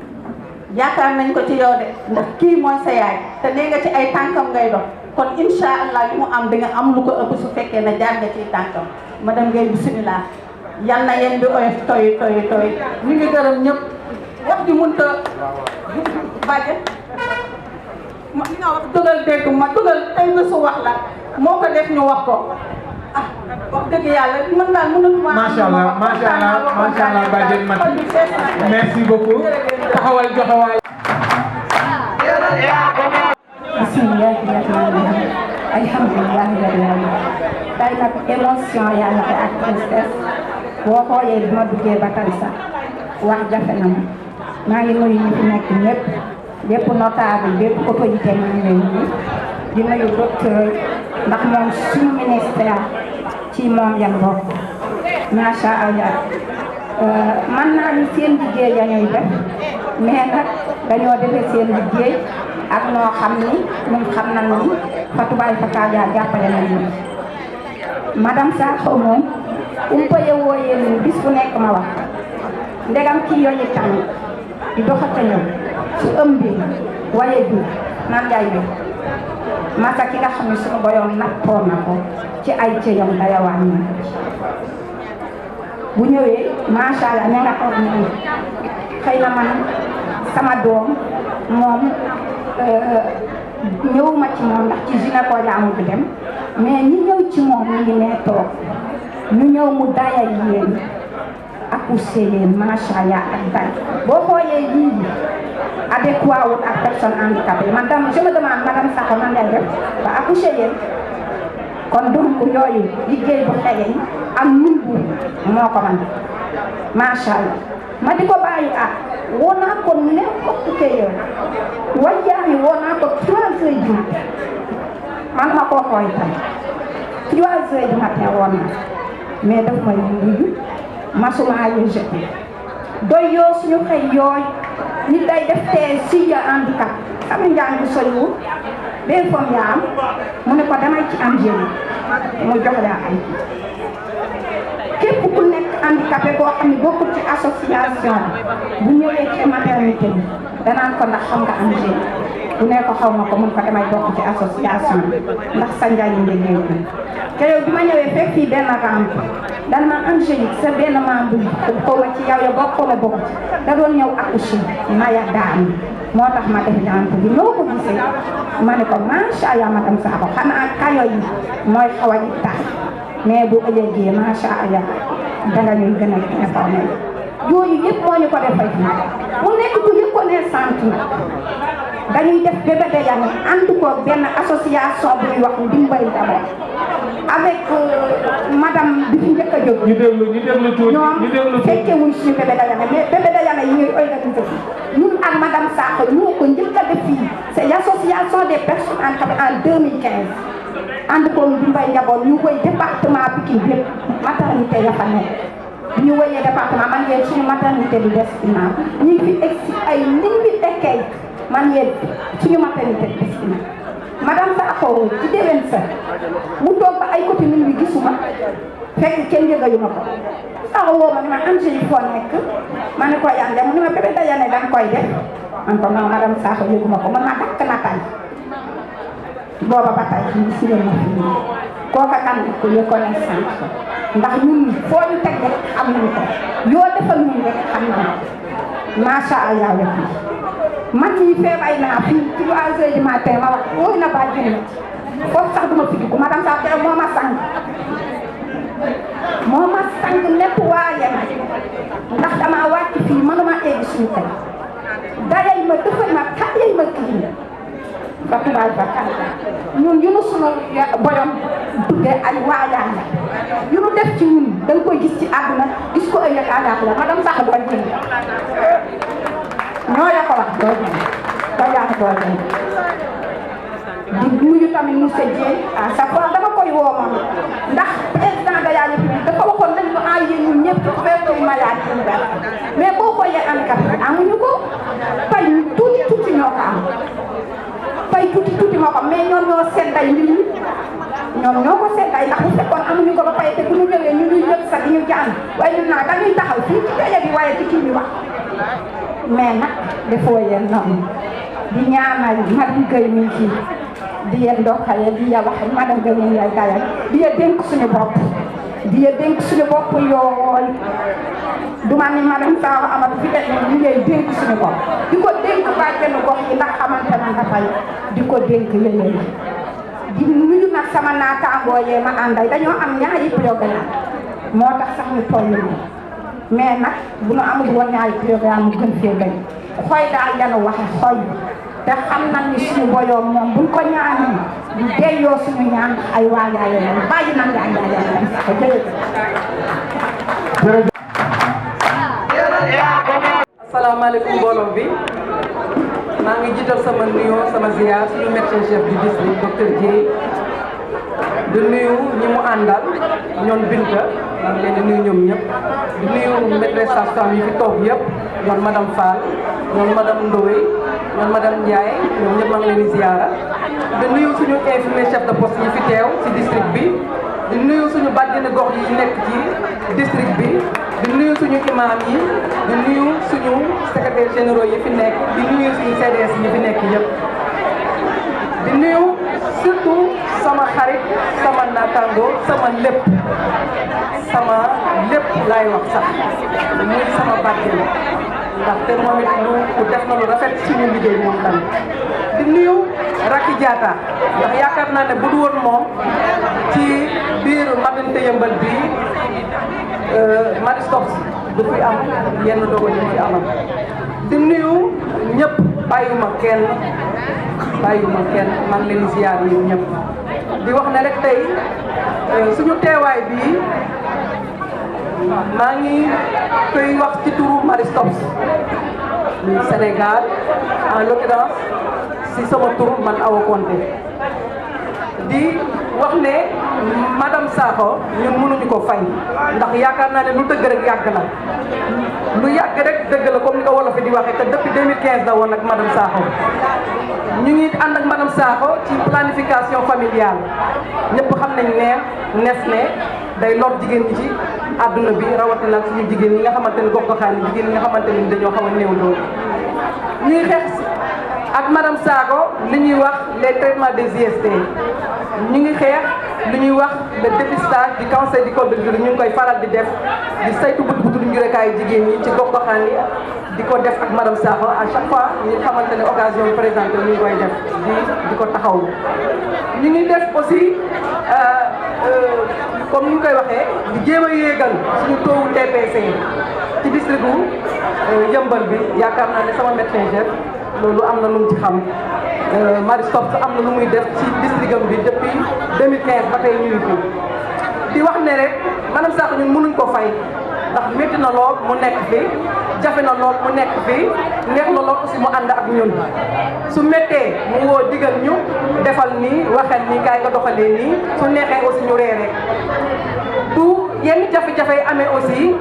yaakaar nañ ko ci yow de ndax kii mooy sa yaay te nee nga ci ay tànkam ngay dox kon incha allah li mu am di nga am lu ko ëpp su fekkee ne jaar nga ciy tànkam madame Guèye bisimilah yal na yéen bi oyof toy ñu ngi gërëm ñëpp wax ji mënut a bàjje ma li nga wax dugal dégg ma dugal tey nga su wax la moo ko def ñu wax ko ah wax dëgg yàlla mën naa mënatuma. macha allah bàjjen Mati merci beaucoup taxawal joxe waay. bismillahi rahmani rahim alhamdulillahi rabbil alamin tey nag émotion yàlla te ak tristesse boo xoolee bi ma duggee ba tey sax wax jafe na ma maa ngi nuyu ñi fi nekk ñëpp bépp notable bépp autorité maa ngi lay nuyu di nuyu docteur ndax moom suñu ministère ci moom yan bokk macha allah man naa ni seen liggéey ya ñuy def mais nag dañoo defee seen liggéey ak noo xam ni ñun xam nañu ni Fatou Baye Fatadia jàppale nañu madame Sakho moom umpale woo yéen bis bu nekk ma wax ndegam kii yooyu tamit di doxata ñëw su ëmbee waye bi nan yaay bi masa ki nga xam ne suñu borom nattoon na ko ci ay cëyam daya wàññi bu ñëwee macha allah ne nga toog nii xëy na man sama doom moom ñëwuma ci moom ndax ci gynéco jaamu bi dem mais ñi ñëw ci moom ñu ngi nee toog ñu ñëw mu daya yéen accouché leen macha allah ak day boo xoolee lii bi adéquat wut ak personne handicapée man tam je me demande madame Sakho nan lay def ba accouché leen kon donc yooyu liggéey bu xegeñ am nun bu moo ko man macha allah ma di ko bàyyi woo naa ko n'importe quelle heure wajaani woo naa ko 3 heures du matin man ma koo xooy tam 3 heures du matin woon na mais daf may wuyu masuma yu jeté doy yoo suñu xëy yooy nit day def tee si handicap sama njàng bu soriwul benn foom yaa am mu ne ko damay ci am jéem mu jox la ay képp ku nekk handicapé boo xam ne bokkul ci association bu ñëwee ci maternité bi danaan ko ndax xam nga am jéem bu ne ko xaw ma ko mun ko damay bokk ci association bi ndax sa njariñ liggéey bi keroog bi ma ñëwee fekk fii benn rampe dana ma Angélique sa benn membre xaw ma ci yow ya bokk xaw ma bokk ci da doon ñëw accoucher maya daan moo tax ma def rampe bi noo ko gisee ma ne ko macha allah madame Sakho xanaa kayo yi mooy xaw a di tax mais bu ëllëgee macha allah danga ñuy gën a informé yooyu yëpp moo ñu ko defal mu nekk bu reconnaissante na dañuy def bébé Dayane ànd ko benn association bu ñuy wax ndimbali d'abord avec madame bi fi njëkk a jóg. ñu déglu tuuti ñoom fekke wuñ suñu bébé Dayane mais bébé Dayane yi ñuy organisé ñun ak madame Sakho ñoo ko njëkk a def fii c'est l'association des personnes handicapées en 2015 ànd ko ndimbal njaboot ñu koy département Pikine bi maternité ya fa nekk ñu wëyee département man yéen suñu maternité bi des ginnaaw ñu ngi fi egg si ay nit ñi ekkay man yéen suñu maternité bi des ginnaaw madame Sakho ci déwén sa mu toog ba ay côté nit ñi gisuma fekk kenn yëgalu ma ko Sakho woo ma ne ma Angélique foo nekk ma ne ko yàlla mu ne ma bébé Dayane danga koy def man ko non madame Sakho yëguma ko man ma dakk na tay booba ba tay ñu si leen ma fi kooka kan ko reconnaissance ndax ñun foo ñu teg rek xam nañ ko yoo defal ñun rek xam nañ ko macha allah man ñii feebay naa fii ci 3 heures du matin ma wax wóoy na ba jënd foofu sax duma fi dugg madame Sakho moo ma sang nettoyé ma ndax dama wàcc fii mënuma egg suñu kay dayay ma defal ma tayay ma kii Fatou Baye Fatadia ñun yu nu sunu borom duggee ay waajaan la yu nu def ci ñun da nga koy gis ci àdduna gis ko ëllëg àllaaxira madame Sakho doon jënd ñoo ya ko wax doo jënd doo yaatu doo jënd di nuyu tamit monsieur Dieng à chaque fois dama koy woo moom ndax président de la République dafa waxoon nañ ko envoyé ñun ñëpp ci couverture maladie universelle mais boo xoolee handicapé amuñu ko fay tuuti ñoo ko am fay tuuti moo ko mais ñoom ñoo sedday mbir mi ñoom ñoo ko sedday ndax bu fekkoon amuñu ko ba pare te bu ñu ñëwee ñu ñuy yëg sax di ñu jàng waaye ñun naa dañuy taxaw fii ci télé bi waaye ci kii bi wax mais nag defoo yéen noonu di ñaanal madame Guèye mi ngi di yéen ndokkale di ya wax madame Guèye mi lay dalal di ya dénk suñu bopp yooy du ma ni madame Sakho amatu fi def ñu ngay dénk suñu bopp di ko dénk bàjjenu gox yi ndax xamante na nga fay di ko dénk yéen di nuyu nag sama naataangoo yee ma ànday dañoo am ñaari programme moo tax sax ñu toll nii mais nag bu nu amul woon ñaari programme mu gën fee bañ xoy daal yanu waxe xoy te xam nañ ni suñu boyoom moom buñ ko ñaanee di delloo suñu ñaan ay waajaay yoon bàyyi nañ yaa ngi leen Sakho jërëjëf. asalaamaaleykum mbooloo bi maa ngi jiital sama nuyoo sama ziar suñu médecin chef du district docteur Dieye di nuyu ñi mu àndal ñoom Binta maa ngi leen di nuyu ñoom ñëpp di nuyu maîtresse sage-femme yi fi toog yëpp ñoom madame Fall ñoom madame Ndoye man madame Ndiaye ñoom ñëpp maa ngi leen di ziara di nuyu suñu infirmier chef de poste yi fi teew ci district bi di nuyu suñu bàjjenu gox yi nekk ci district bi di nuyu suñu imam yi di nuyu suñu secrétaire généraux yi fi nekk di nuyu suñu CDS yi fi nekk yëpp di nuyu surtout sama xarit sama naataango sama lépp laay wax sax muy sama bàjjen ndaxte moom it lu def na lu rafet suñu liggéey moom tamit di nuyu Racky Diatta ndax yaakaar naa ne bu du woon moom ci biir Madinté Yeumbeul bi Maristops du fi am yenn dogo yi fi amam di nuyu ñëpp bàyyuma kenn maa ngi leen di ziar yi ñëpp di wax ne rek tey suñu teewaay bii maa ngi koy wax ci turu Maristops du Sénégal en l'occurrence si sama tur man Awa Konté di wax ne madame Sakho ñun mënuñu ko fay ndax yaakaar naa ne lu dëgg rek yàgg na lu yàgg rek dëgg la comme ni ko wolof di waxee te depuis 2015 la woon ak madame Sakho ñu ngi ànd ak madame Sakho ci planification familiale ñëpp xam nañ ne day lor jigéen ñi ci àdduna bi rawatina ak suñu jigéen ñi nga xamante ni gox-goxaan yi jigéen ñi nga xamante ni dañoo xaw a néew doole ñuy xeex ak madame Sakho li ñuy wax les traitements des IST ñu ngi xeex li ñuy wax le dépistage du cancer du col de l'utérus ñu ngi koy faral di def di saytu butu njurekaay jigéen ñi ci gox-goxaan yi di ko def ak madame Sakho à chaque fois ñu xamante ne occasion bi présenté ñu ngi koy def di ko taxaw ñu ngi def aussi comme ni ñu koy waxee di jéem a yéegal suñu taux TPC ci district bu Yeumbeul bi yaakaar naa ne sama médecin chef loolu am na lu mu ci xam Maristops am na lu muy def ci district am bi depuis 2015 ba tey ñu ngi fi di wax ne rek madame Sakho ñun mënuñ ko fay ndax métti na lool mu nekk fi jafe na lool mu nekk fi neex na lool aussi mu ànd ak ñun su méttee mu woo digal ñu defal nii waxal nii kaay nga doxalee nii su neexee aussi ñu reere bu yenn jafe-jafe yi amee aussi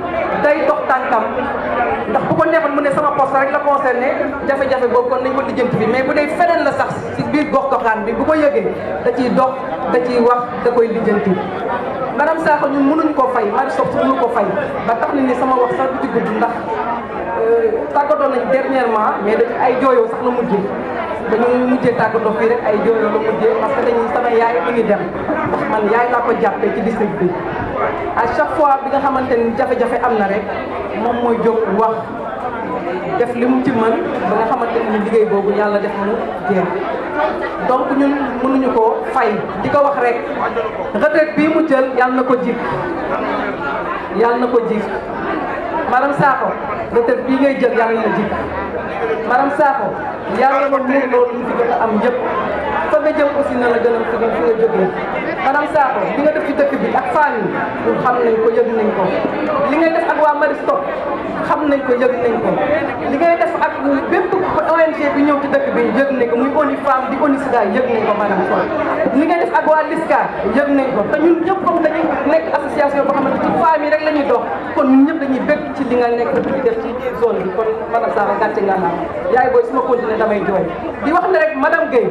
day dox tànkam ndax bu ko neexoon mu ne sama poste rek la concerné jafe-jafe boobu kon nañ ko lijjanti bi mais bu dee feneen la sax ci biir gox-goxaan bi bu ko yëgee da ciy dox da ciy wax da koy lijjanti madame Sakho ñun mënuñ ko fay Maristops mënu ko fay ba tax na ni sama wax sax du ci gudd ndax tàggatoo nañ dernièrement mais dañ ay jooyoo sax la mujjee dañu mujjee tàggatoo fii rek ay jooyoo la mujjee parce que dañuy sama yaay mi ngi dem ndax man yaay laa ko jàppee ci district bi à chaque fois bi nga xamante ni jafe-jafe am na rek moom mooy jóg wax def li mu ci mën ba nga xamante ni liggéey boobu yàlla def mu jeex donc ñun mënuñu ko fay di ko wax rek retraite bii mu jël yàlla na ko jik madame Sakho retraite bii ngay jël yàlla na jik madame Sakho yàlla na muur loolu ñu fi gën a am yëpp fa nga jëm aussi na la gën a fi nga jógee madame Sakho li nga def ci dëkk bi ak famille ñun xam nañ ko yëg nañ ko li ngay def ak waa Maristops xam nañ ko yëg nañ ko li ngay def ak bépp ONG bi ñëw ci dëkk bi yëg nañ ko muy ONU Femmes di ONU Sida yëg nañ ko madame Sakho li ngay def ak waa LISCA yëg nañ ko te ñun ñëpp comme dañuy nekk association boo xamante ci famille rek la ñuy dox kon ñun ñëpp dañuy bëgg ci li nga nekk di def ci zone bi kon madame Sakho gàcce nga naan yaay booy su ma continuer damay jooy di wax ne rek madame Guèye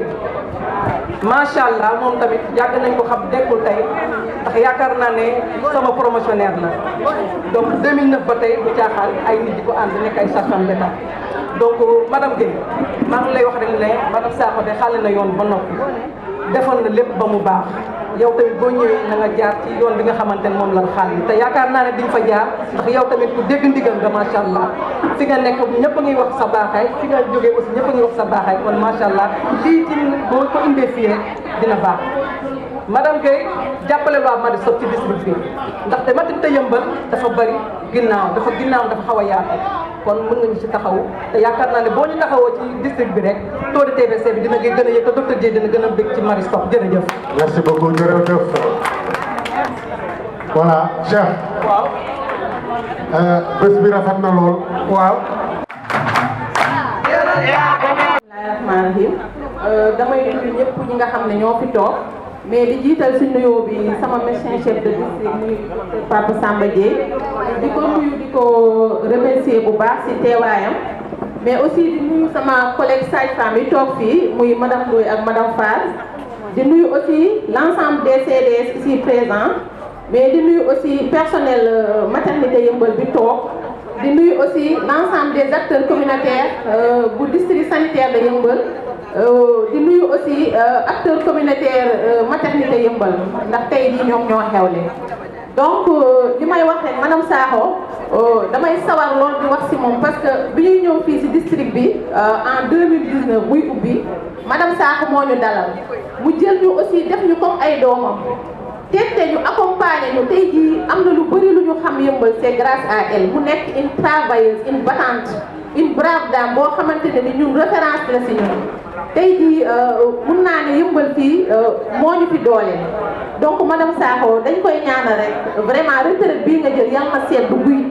macha allah moom tamit yàgg nañ ko xam dekkul tey ndax yaakaar naa ne sama promotionnaire la donc 2009 ba tey bu caaxaan ay nit di ko ànd nekk ay sage-femme d'État donc madame Guèye maa ngi lay wax rek ne madame Sakho de xàll na yoon ba noppi defal na lépp ba mu baax yow tamit boo ñëwee na nga jaar ci yoon bi nga xamante ne moom la xaal te yaakaar naa ne di nga fa jaar ndax yow tamit ku dégg ndigal nga macha allah fi nga nekk ñëpp a ngi wax sa baaxaay fi nga jógee aussi ñëpp a ngi wax sa baaxaay kon macha allah lii ci boo ko indee fii rek dina baax madame Guèye jàppale waa Maristops ci district bi ndaxte Madinté Yeumbeul dafa bari ginnaaw dafa xaw a yaatu kon mën nga ñu ci taxaw te yaakaar naa ne boo ñu taxawoo ci district bi rek taux de TPC bi dina gën a yëg te docteur Dieye dina gën a bëgg ci Maristops jërëjëf. merci beaucoup jërëjëf. voilà Cheikh. waaw. bés bi rafet na lool. waaw. bismillahirrahmanirrahim damay nuyu ñëpp ñi nga xam ne ñoo fi toog mais di jiital si nuyoo bi sama médecin chef de district muy Papa Samba Dieye di ko nuyu di ko remercier bu baax si teewaayam mais aussi di nuyu sama collègue sage-femme yi toog fii muy madame Ndoye ak madame Fall di nuyu aussi l'ensemble des CDS ici présents mais di nuyu aussi personnel maternité Yeumbeul bi toog di nuyu aussi l'ensemble des acteurs communautaires bu district sanitaire de Yeumbeul di nuyu aussi acteurs communautaires maternité Yeumbeul ndax tey jii ñoom ñoo xewle donc li may wax rek madame Sakho damay sawar lool di wax ci moom parce que bi ñuy ñëw fii ci district bi en 2019 muy ubbi madame Sakho moo ñu dalal mu jël ñu aussi def ñu comme ay doomam tette ñu accompagner ñu tey jii am na lu bëri lu ñu xam Yeumbeul c'est grâce à elle mu nekk une travailleuse une battante une brave dame boo xamante ne ni ñun référence la ci ñun tey jii mun naa ne Yeumbeul fii moo ñu fi dooleel donc madame Sakho dañ koy ñaanal rek vraiment retraite bii nga jël yal na seet bu guy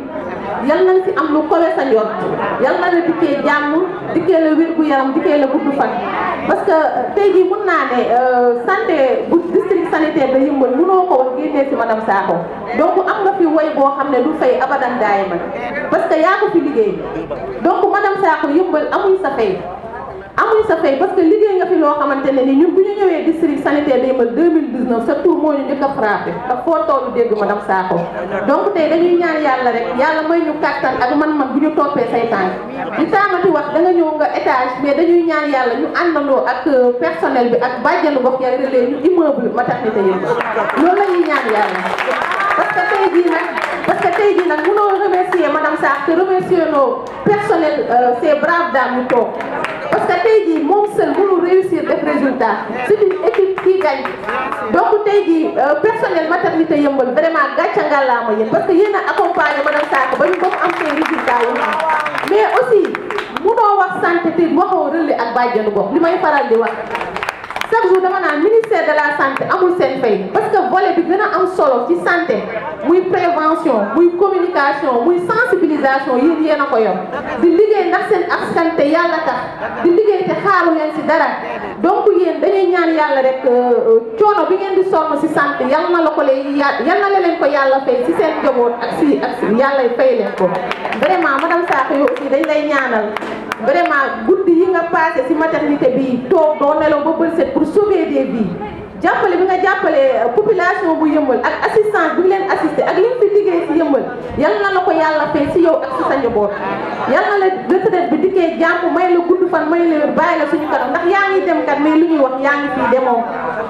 yal na ci am lu kowe sa njort yal na la dikkee jàmm dikkee la wér gu yaram dikkee la gudd fan parce que tey jii mun naa ne santé bu district sanitaire de Yeumbeul mënoo ko wax génnee ci madame Sakho donc am nga fi woy boo xam ne du fay abadan daay man parce que yaa ko fi liggéey donc madame Sakho Yeumbeul amuñ sa fay parce que liggéey nga fi loo xamante ne ni ñun bu ñu ñëwee district sanitaire de Yeumbeul 2019 sa tour moo ñu njëkk a frappé ndax foo toolu dégg madame Sakho donc tey dañuy ñaan yàlla rek yàlla may ñu kàttan ak man-man bu ñu toppee say tànk di taamati wax da nga ñëw nga étage mais dañuy ñaan yàlla ñu àndandoo ak personnel bi ak bàjjanu gox ya relais ñu immeuble maternité Yeumbeul loolu la ñuy ñaan yàlla parce que tey jii nag mënoo remercier madame Sakho te remercier nos personnel ces braves dames yu toog parce que tey jii moom seul mënul réussir def résultat c'est une équipe qui gagne donc tey jii personnel maternité Yeumbeul vraiment gàcce ngàllaama yéen parce que yéen a accompagné madame Sakho ba ñu bokk am seen résultat yi mais aussi mënoo wax santé te waxoo relais ak bàjjenu gox li may faral di wax chaque jour dama naan ministère de la santé amul seen fay parce que volet bi gën a am solo ci santé muy prévention muy communication muy sensibilisation yéen a ko yor di liggéey ndax seen askan te yàlla tax di liggéey te xaaru leen ci dara donc yéen dañuy ñaan yàlla rek coono bi ngeen di sonn ci santé yal na la ko leen ko yàlla fay ci seen njaboot ak si yàlla fay leen ko vraiment madame Sakho yow aussi dañ lay ñaanal vraiment guddi yi nga passé ci maternité bi toog doo nelaw ba bët set pour sauver des vies jàppale bi nga jàppale population bu Yeumbeul ak assistance bi leen assisté ak li nga fi liggéey ci Yeumbeul yal na la ko yàlla fay ci yow ak ci sa njaboot yal na la retraite bi dikkee jàmm may la gudd fan may la wér bàyyi la suñu kanam ndax yaa ngi dem kat mais lu ñuy wax yaa ngi fii demoo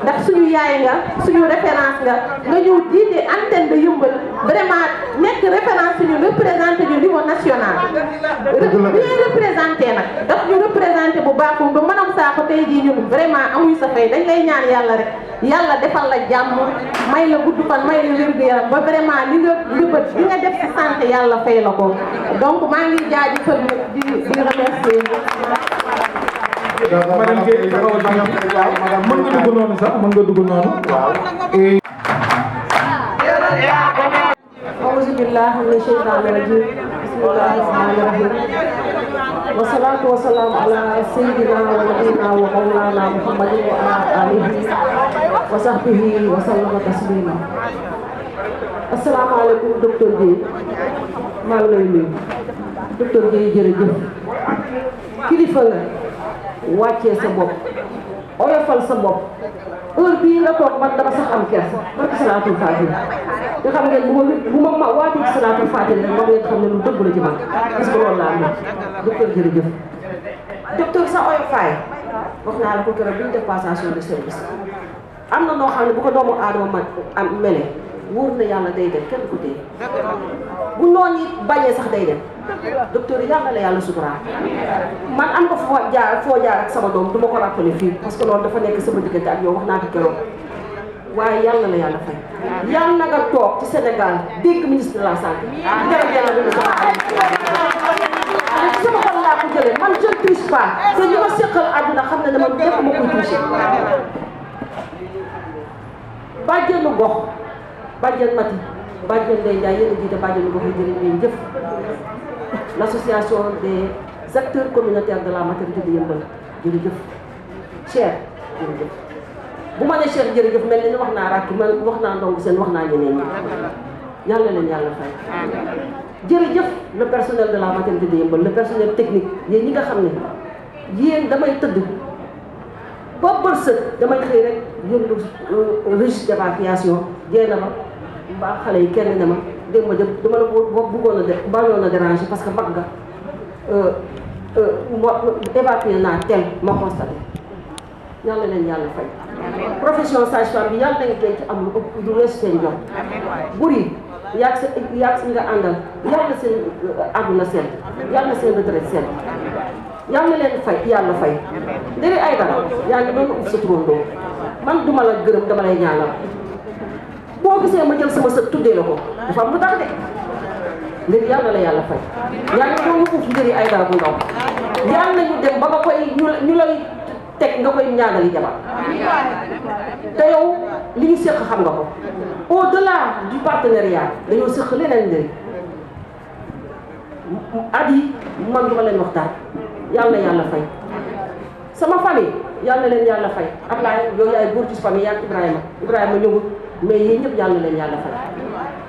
ndax suñu yaay nga suñu référence nga ñëw jiite antenne de Yeumbeul vraiment nekk référence suñu représenté du niveau national bi ngeen représenté nag daf ñu représenté bu baaxum ba madame Sakho tey jii ñun vraiment amuñ sa fay dañ lay ñaan yàlla rek yàlla defal la jàmm may la gudd fan may la wér gu yaram ba vraiment li nga lëbët li nga def ci santé yàlla fay la ko donc maa ngi jaajëfal di remercier madame Guèye taxawal mën nga dugg noonu sax mën nga dugg noonu أعوذ بالله من الشيطان الرجيم بسم الله الرحمن الرحيم والصلاة والسلام على سيدنا ونبينا ومولانا محمد وعلى آله وصحبه وسلم تسليما السلام عليكم دكتور Guèye maa ngi lay nuyu docteur Guèye jërëjëf kilifa nga wàccee sa bopp oyofal sa bopp heure bii nga toog man dama sax am kersa barke salaatul faatiha te xam ngeen bu ma waatee ci salaatul faatiha rek moom ngeen xam ne lu dëgg la ci man parce que loolu laa am docteur jërëjëf docteur sa oyofaay wax naa la ko keroog bi ñu def passation de service am na noo xam ne bu ko doomu aadama am mele wóor na yàlla day dem kenn du ko téye bu noonu it bañee sax day dem docteur yi yàlla la yàlla suturaal man am ko foo jaar ak sama doom du ma ko rappelé fii parce que loolu dafa nekk sama diggante ak yow wax naa ko keroog waaye yàlla la yàlla fay yàlla na nga toog ci Sénégal dégg ministre de la santé jërëjëf yàlla dina sama xol laa ko jëlee man je ne triche pas te ñi ma seqal àdduna xam ne dama def ma koy tricher bàjjenu gox bàjjen Mati bàjjen Ndeye Ndiaye yéen a jiite bàjjenu gox yi jërë ngeen jëf l'association des acteurs communautaires de la maternité de Yeumbeul jërëjëf Cheikh jërëjëf bu ma nee Cheikh jërëjëf mel ni wax naa rakki man wax naa ndongo seen wax naa ñeneen ñi yàlla leen yàlla fay jërëjëf le personnel de la maternité de Yeumbeul le personnel technique yéen ñi nga xam ne yéen damay tëdd ba bërsët damay xëy rek yëndu registre d'évacuation jéem na ma mbaa xale yi kenn ne ma dégg ma jëm dama la bëggoon a def bañoon a déranger parce que mag nga évacué naa tel ma constaté yàlla leen yàlla fay. profession sage-femme bi yàlla na ngeen ci am lu ëpp lu weesu seen jom. bur yi yaag sa nga àndal yàlla seen àdduna seen yàlla seen retraite seen yàlla leen fay yàlla fay. Ndeye Aïdara yaa ngi doon ub sa turandoo man duma la gërëm dama lay ñaanal boo gisee ma jël sama sët tuddee la ko dafa am lu tax de léegi yàlla la yàlla fay. yaa ngi doon ub Ndeye Aïdara bu ndaw yàlla nañu dem ba nga koy ñu lay teg nga koy ñaanali jabar te yow li ñu séq xam nga ko au delà du partenariat dañoo séq leneen njëriñ at yi man duma leen waxtaan yàlla na yàlla fay sama famille yàlla na leen yàlla fay Ablaye yow yaay góor ci famille yaa Ibrahima ñëwul mais yéen ñëpp yàlla na leen yàlla fay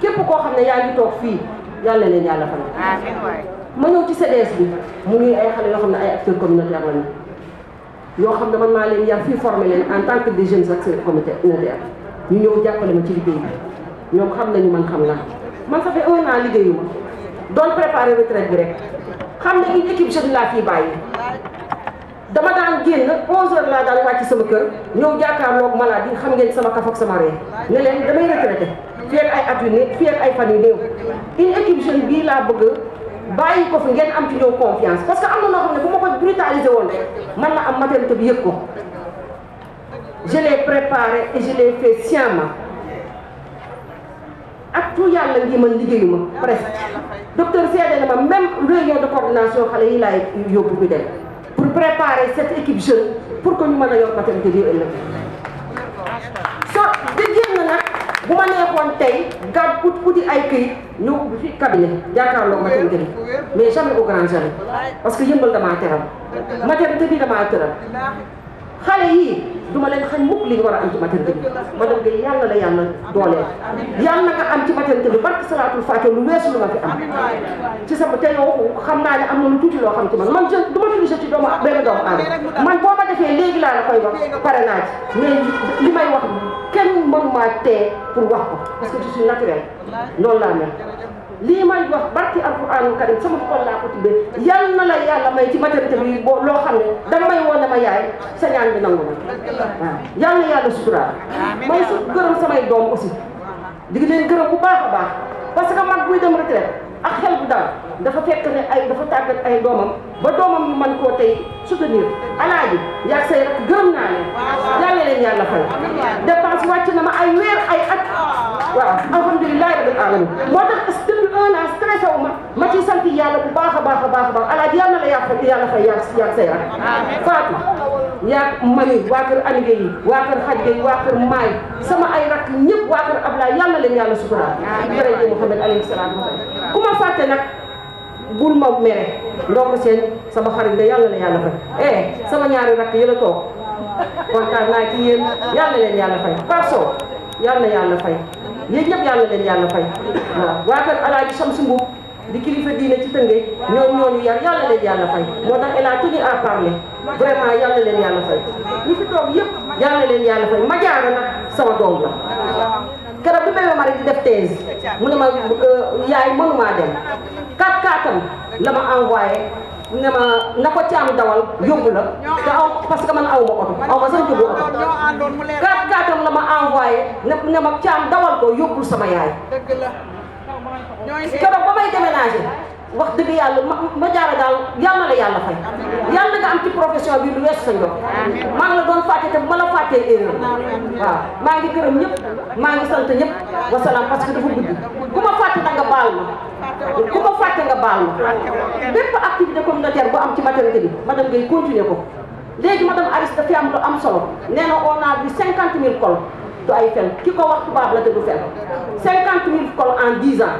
képp koo xam ne yaa ngi toog fii yàlla na leen yàlla fay ma ñëw ci CDS bi mu ngi ay xale yoo xam ne ay acteurs communautaires lañu yoo xam ne man maa leen yar fii formé leen en tant que des jeunes acteurs communautaires ñu ñëw jàppale ma ci liggéey bi ñoom xam nañu man xam naa man ça fait 1 an liggéeyu ma doon préparer retraite bi rek xam ne une équipe jeune laa fii bàyyi dama daan génn 11h laa daan wàcc sama kër ñëw jàkkaarloog malade yi xam ngeen sama kaf ak sama ree ne leen damay retraité fii ak ay at yu ne fii ak ay fan yu néew une équipe jeune bii laa bëgg bàyyi ko fi ngeen am ci ñëw confiance parce que am na noo xam ne bu ma ko brutaliser woon rek man na am maternité bi yëg ko je l'ai préparé et je l'ai fait sciemment ak tout yàlla ngi man liggéeyuma presque docteur seede na ma même réunion de coordination xale yi laay yóbbu bi dem pour préparer cette équipe jeune pour que ñu mën a yor maternité bi ëllëg so di génn nag bu ma neexoon tey gàd uti ay këyit ñëw ubbi fi cabinet jàkkaarloo maternité bi mais jamais au grand jamais parce que Yeumbeul damaa teral maternité bi damaa teral xale yii duma leen xañ mukk li ñu war a am ci maternité bi madame Gueye yàlla la yàlla dooleel yàlla nga am ci maternité bi barke salaatul faatiha lu weesu lu ma fi am ci sama te yow xam naa ne am na lu tuuti loo xam ci man je du ma finisé ci doomu benn doomu aadama man boo ma defee léegi laa la koy wax pare naa ci mais li may wax kenn mënuma tee pour wax ko parce que je suis naturel noonu laa mel lii may wax barki alquraanul karim sama xol laa ko tuddee yal na la yàlla may ci maternité bi boo loo xam ne danga may woon ne ma yaay sa ñaan bi nangu na waaw yal na yàlla suturaal may su gërëm samay doom aussi di leen gërëm bu baax a baax parce que mag buy dem retraite ak xel bu dal dafa fekk ne ay dafa tàggat ay doomam ba doomam ñu mën koo tey soutenir alaaji yaa say rek gërëm naa leen yàlla leen yàlla fay dépense wàcc na ma ay weer ay at waaw alhamdulilah rabbil alamin moo tax depuis 1 an stressé wu ma ciy sant yàlla bu baax a baax a baax a baax alaaji yàlla na la yàlla fay yaa say rek Fatou yaa mami waa kër Anigé yi waa kër Xajge yi waa kër Maay sama ay rak ñëpp waa kër Ablaye yàlla leen yàlla suturaal jërëjëf Mouhamed alayhi salaatu wa salaam ku ma fàtte nag bul ma mere ndoo ko seen sama xarit de yàlla na yàlla fay sama ñaari rakk yi la toog kontaan naa ci yéen yàlla leen yàlla fay parso yàlla na yàlla fay yéen ñëpp yàlla leen yàlla fay waaw waa kër Alaaji Samsu Mbuub di kilifa diine ci Tëngéej ñooñu yar yàlla leen yàlla fay moo tax elle a tenu à parler vraiment yàlla leen yàlla fay ñi fi toog yëpp yàlla leen yàlla fay ma jaara nag sama doom la keroog bi may ma mari di def thèse mu ne ma yaay mënumaa dem 4x4am la ma envoyé ne ma na ko caam dawal yóbbu la te aw parce que man aw ma oto aw ma sax jógu oto 4x4am la ma envoyé ne ma caam dawal ko yóbbul sama yaay keroog ba may déménager wax dëgg yàlla ma jaara daal yàlla la yàlla fay yàlla nga am ci profession bi lu weesu sa ndox maa ngi la doon fàtte te bu ma la fàttee erreur waaw maa ngi gërëm ñëpp maa ngi sant ñëpp wasalaam parce que dafa guddi ku ma fàtte da nga baal ma ku ma fàtte nga baal ma bépp activité communautaire bu am ci maternité bi madame ngay continuer ko léegi madame Aris dafa am lu am solo nee na on a vu 50 000 cols du ay fen ki ko wax tubaab la te du fen 50 000 cols en 10 ans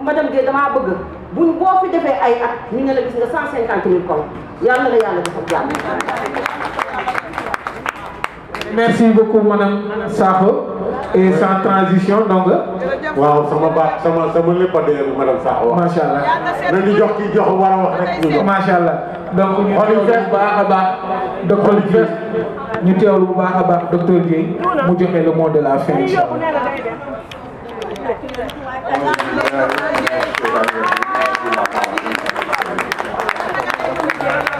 madame Gueye damaa bëgg buñ boo fi defee ay at ñu ne la gis nga 150 000 cols yàlla la yàlla defal jàmm. Merci beaucoup madame Sakho. et sans transition donc. waaw sama lépp a dee madame Sakho wax. macha allah nañu jox ki jox war a wax rek ñu jox. macha allah donc ñu teewlu bu baax a baax docteur Dieye ñu teewlu bu baax a baax docteur Dieye mu joxe le mot de la fin incha allah.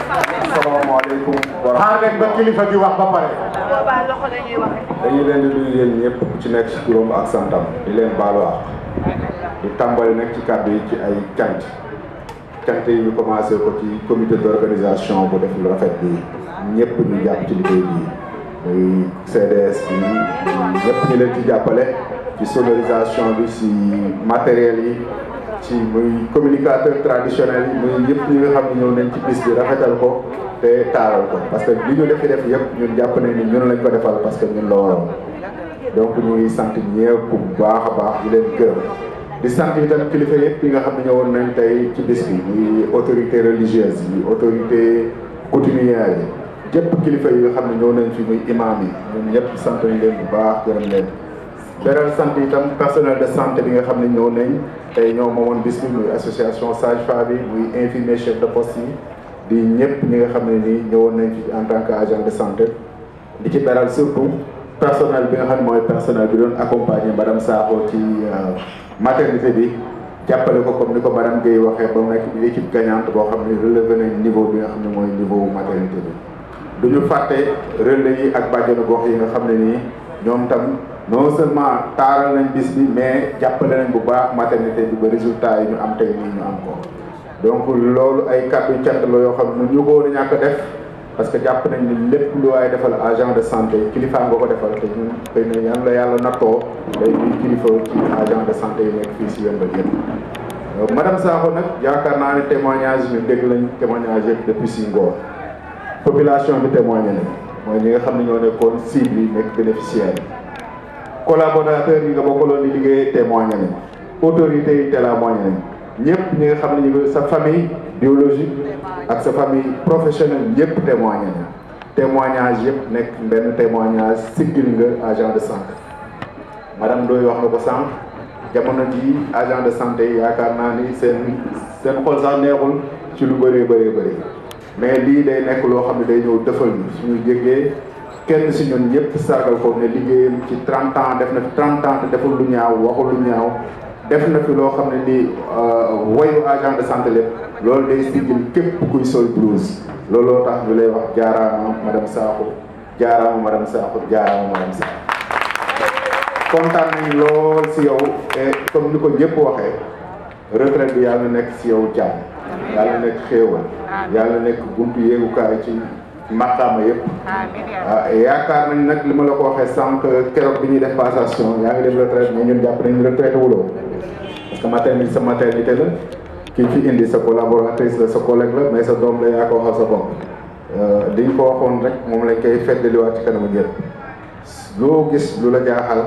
asalaamaaleykum. xaar leen ba kilifa gi wax ba pare. dañu leen di nuyu yéen ñëpp ku ci nekk ci turam ak santam di leen baalu àq di tàmbali nag ci kàddu yi ci ay cant yi ñu commencé ko ci comité d'organisation bu def lu rafet bi ñëpp ñu jàpp ci liggéey bi muy CDS bi ñëpp ñu leen ci jàppale ci sonorisation bi ci matériel yi ci muy communicateur traditionnel yi muy ñëpp ñi nga xam ne ñëw nañ ci bis bi rafetal ko te taaral ko parce que li ñu def yëpp ñun jàpp nañ ni ñun lañ ko defal parce que ñun la waroon donc ñu ngi sant ñëpp bu baax a baax di leen gërëm di sant itam kilifa yëpp yi nga xam ne ñëwoon nañ tey ci bis bi muy autorité religieuse yi autorité coutumière yi jëpp kilifa yi nga xam ne ñëw nañ fi muy imam yi ñun ñëpp sant nañ leen bu baax gërëm leen beral sant itam personnel de santé bi nga xam ne ñëw nañ tey ñoo moomoon bis bi muy association sage-femme bi muy infirmier chef de poste yi di ñëpp ñi nga xam ne nii ñëwoon nañ fi en tant que agent de santé di ci beral surtout personnel bi nga xam ne mooy personnel bi doon accompagner madame Sakho ci maternité bi jàppale ko comme ni ko madame Guèye waxee ba mu nekk équipe gagnante boo xam ne relevé nañ niveau bi nga xam ne mooy niveau maternité bi du ñu fàtte relais yi ak bàjjenu gox yi nga xam ne nii ñoom tam non seulement taaral nañ bis bi mais jàppale nañ bu baax maternité bi ba résultat yi ñu am tey nii ñu am ko donc loolu ay kàddu cant la yoo xam ne ñu ko woon a ñàkk def parce que jàpp nañ ni lépp lu waay defal agent de santé kilifa nga ko defal te ñun xëy na yan la yàlla nattoo day ñuy kilifa ci agent de santé yi nekk fii si Yeumbeul yëpp madame Sakho nag yaakaar naa ne témoignage ñu dégg lañ témoignage yëpp depuis si ngoor population bi témoigné nañ mooy ñi nga xam ne ñoo nekkoon cible yi nekk bénéficiaire yi collaborateurs yi nga bokkaloon di liggéey témoigné nañ autorités yi témoigné nañ ñëpp ñi nga xam ne ñu ngi sa famille biologique ak sa famille professionnelle ñëpp témoigné na témoignage yëpp nekk benn témoignage siggil nga agent de santé madame Ndoye wax nga ko sànq jamono ji agent de santé yi yaakaar naa ni seen xol sax neexul ci lu bëree mais lii day nekk loo xam ne day ñëw dëfal ñu suñu jégee kenn si ñun ñëpp sargal ko ne liggéeyam ci 30 ans def na fi 30 ans te deful lu ñaaw waxul lu ñaaw def na fi loo xam ne nii woyu agent de santé lépp loolu day sigil képp kuy sol blouse looloo tax ñu lay wax jaaraama madame Sakho jaaraama madame Sakho jaaraama madame Sakho kontaan nañ lool si yow et comme ni ko ñëpp waxee retraite bi yàlla nekk si yow jàmm yàlla nekk xéewal yàlla nekk buntu yéegukaay ci maqaama yëpp yaakaar nañ nag li ma la ko waxee sànq keroog bi ñuy def passation yaa ngi def retraite mais ñun jàpp nañ retraite wuloo parce que maternité sa maternité la kii fi indi sa collaboratrice la sa collègue la mais sa doom la yaa ko waxal sa bopp liñ ko waxoon rek moom lañ koy feddaliwaat ci kanamu ñëpp loo gis lu la jaaxal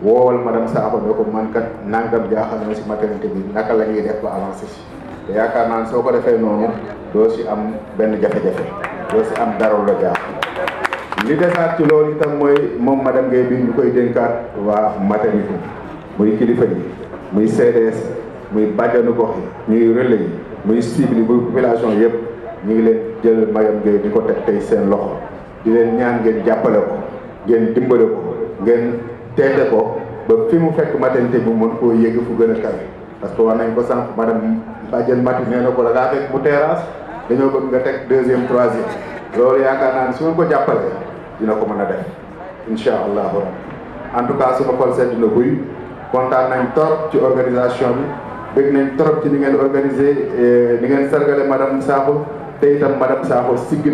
woowal madame Sakho ne ko man kat nangam jaaxal na si maternité bi naka la ñuy def ba avancé si te yaakaar naa ne soo ko defee noonu doo si am benn jafe-jafe doo si am dara la jaaxal li desaat ci loolu itam mooy moom madame Guèye bi ñu koy dénkaat waa maternité muy kilifa yi muy CDS muy bàjjanu gox yi ñuy relais yi muy cible yi muy population yëpp ñu ngi leen jël madame Guèye di ko teg tey seen loxo di leen ñaan ngeen jàppale ko ngeen dimbale ko ngeen teete ko ba fi mu fekk maternité bi mën koo yéeg fu gën a kawe parce que war nañ ko sànq madame bàjjen Mati nee na ko da ngaa fekk mu terrasse dañoo bëgg nga teg 2e 3e loolu yaakaar naa ne su ngeen ko jàppalee dina ko mën a def incha allahu rabbi en tout cas suma xol sedd na buy kontaan nañ trop ci organisation bi bëgg nañ trop ci ni ngeen organisé ni ngeen sargale madame Sakho te itam madame Sakho siggil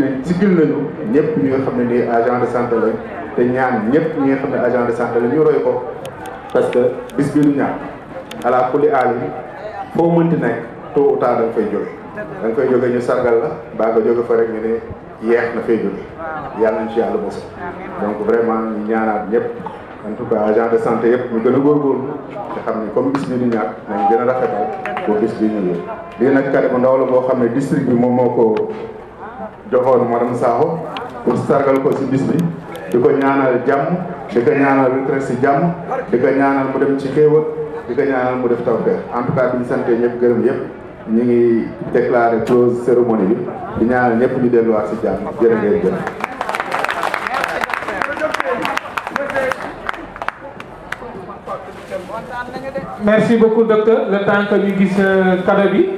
nañu ñëpp ñi nga xam ne nii agent de santé lañ te ñaan ñëpp ñi nga xam ne agent de santé la ñu roy ko parce que bis bi du ñaan ala kulli aal yi foo mënti nekk tôt ou tard da nga fay jóge ñu sargal la baa nga jóge fa rek ñu ne yeex na fay jóge yàlla nañ ci yàlla mos donc vraiment ñu ñaanaat ñëpp en tout cas agent de santé yëpp ñu gën a góorgóorlu te xam ne comme bis bi du ñàkk nañ gën a rafetal boo bis bi ñu lii nag kàddu bu ndaw la boo xam ne district bi moom moo ko joxoon madame Sakho pour sargal ko si bis bi di ko ñaanal jàmm di ko ñaanal retraite si jàmm di ko ñaanal mu dem ci xéewal di ko ñaanal mu def tawfeex en tout cas bi ñu sante ñëpp gërëm yëpp ñu ngi déclaré close cérémonie bi di ñaanal ñëpp ñu delluwaat si jàmm jërë ngeen jëf. Merci beaucoup docteur le temps que ñu gis cadeau bi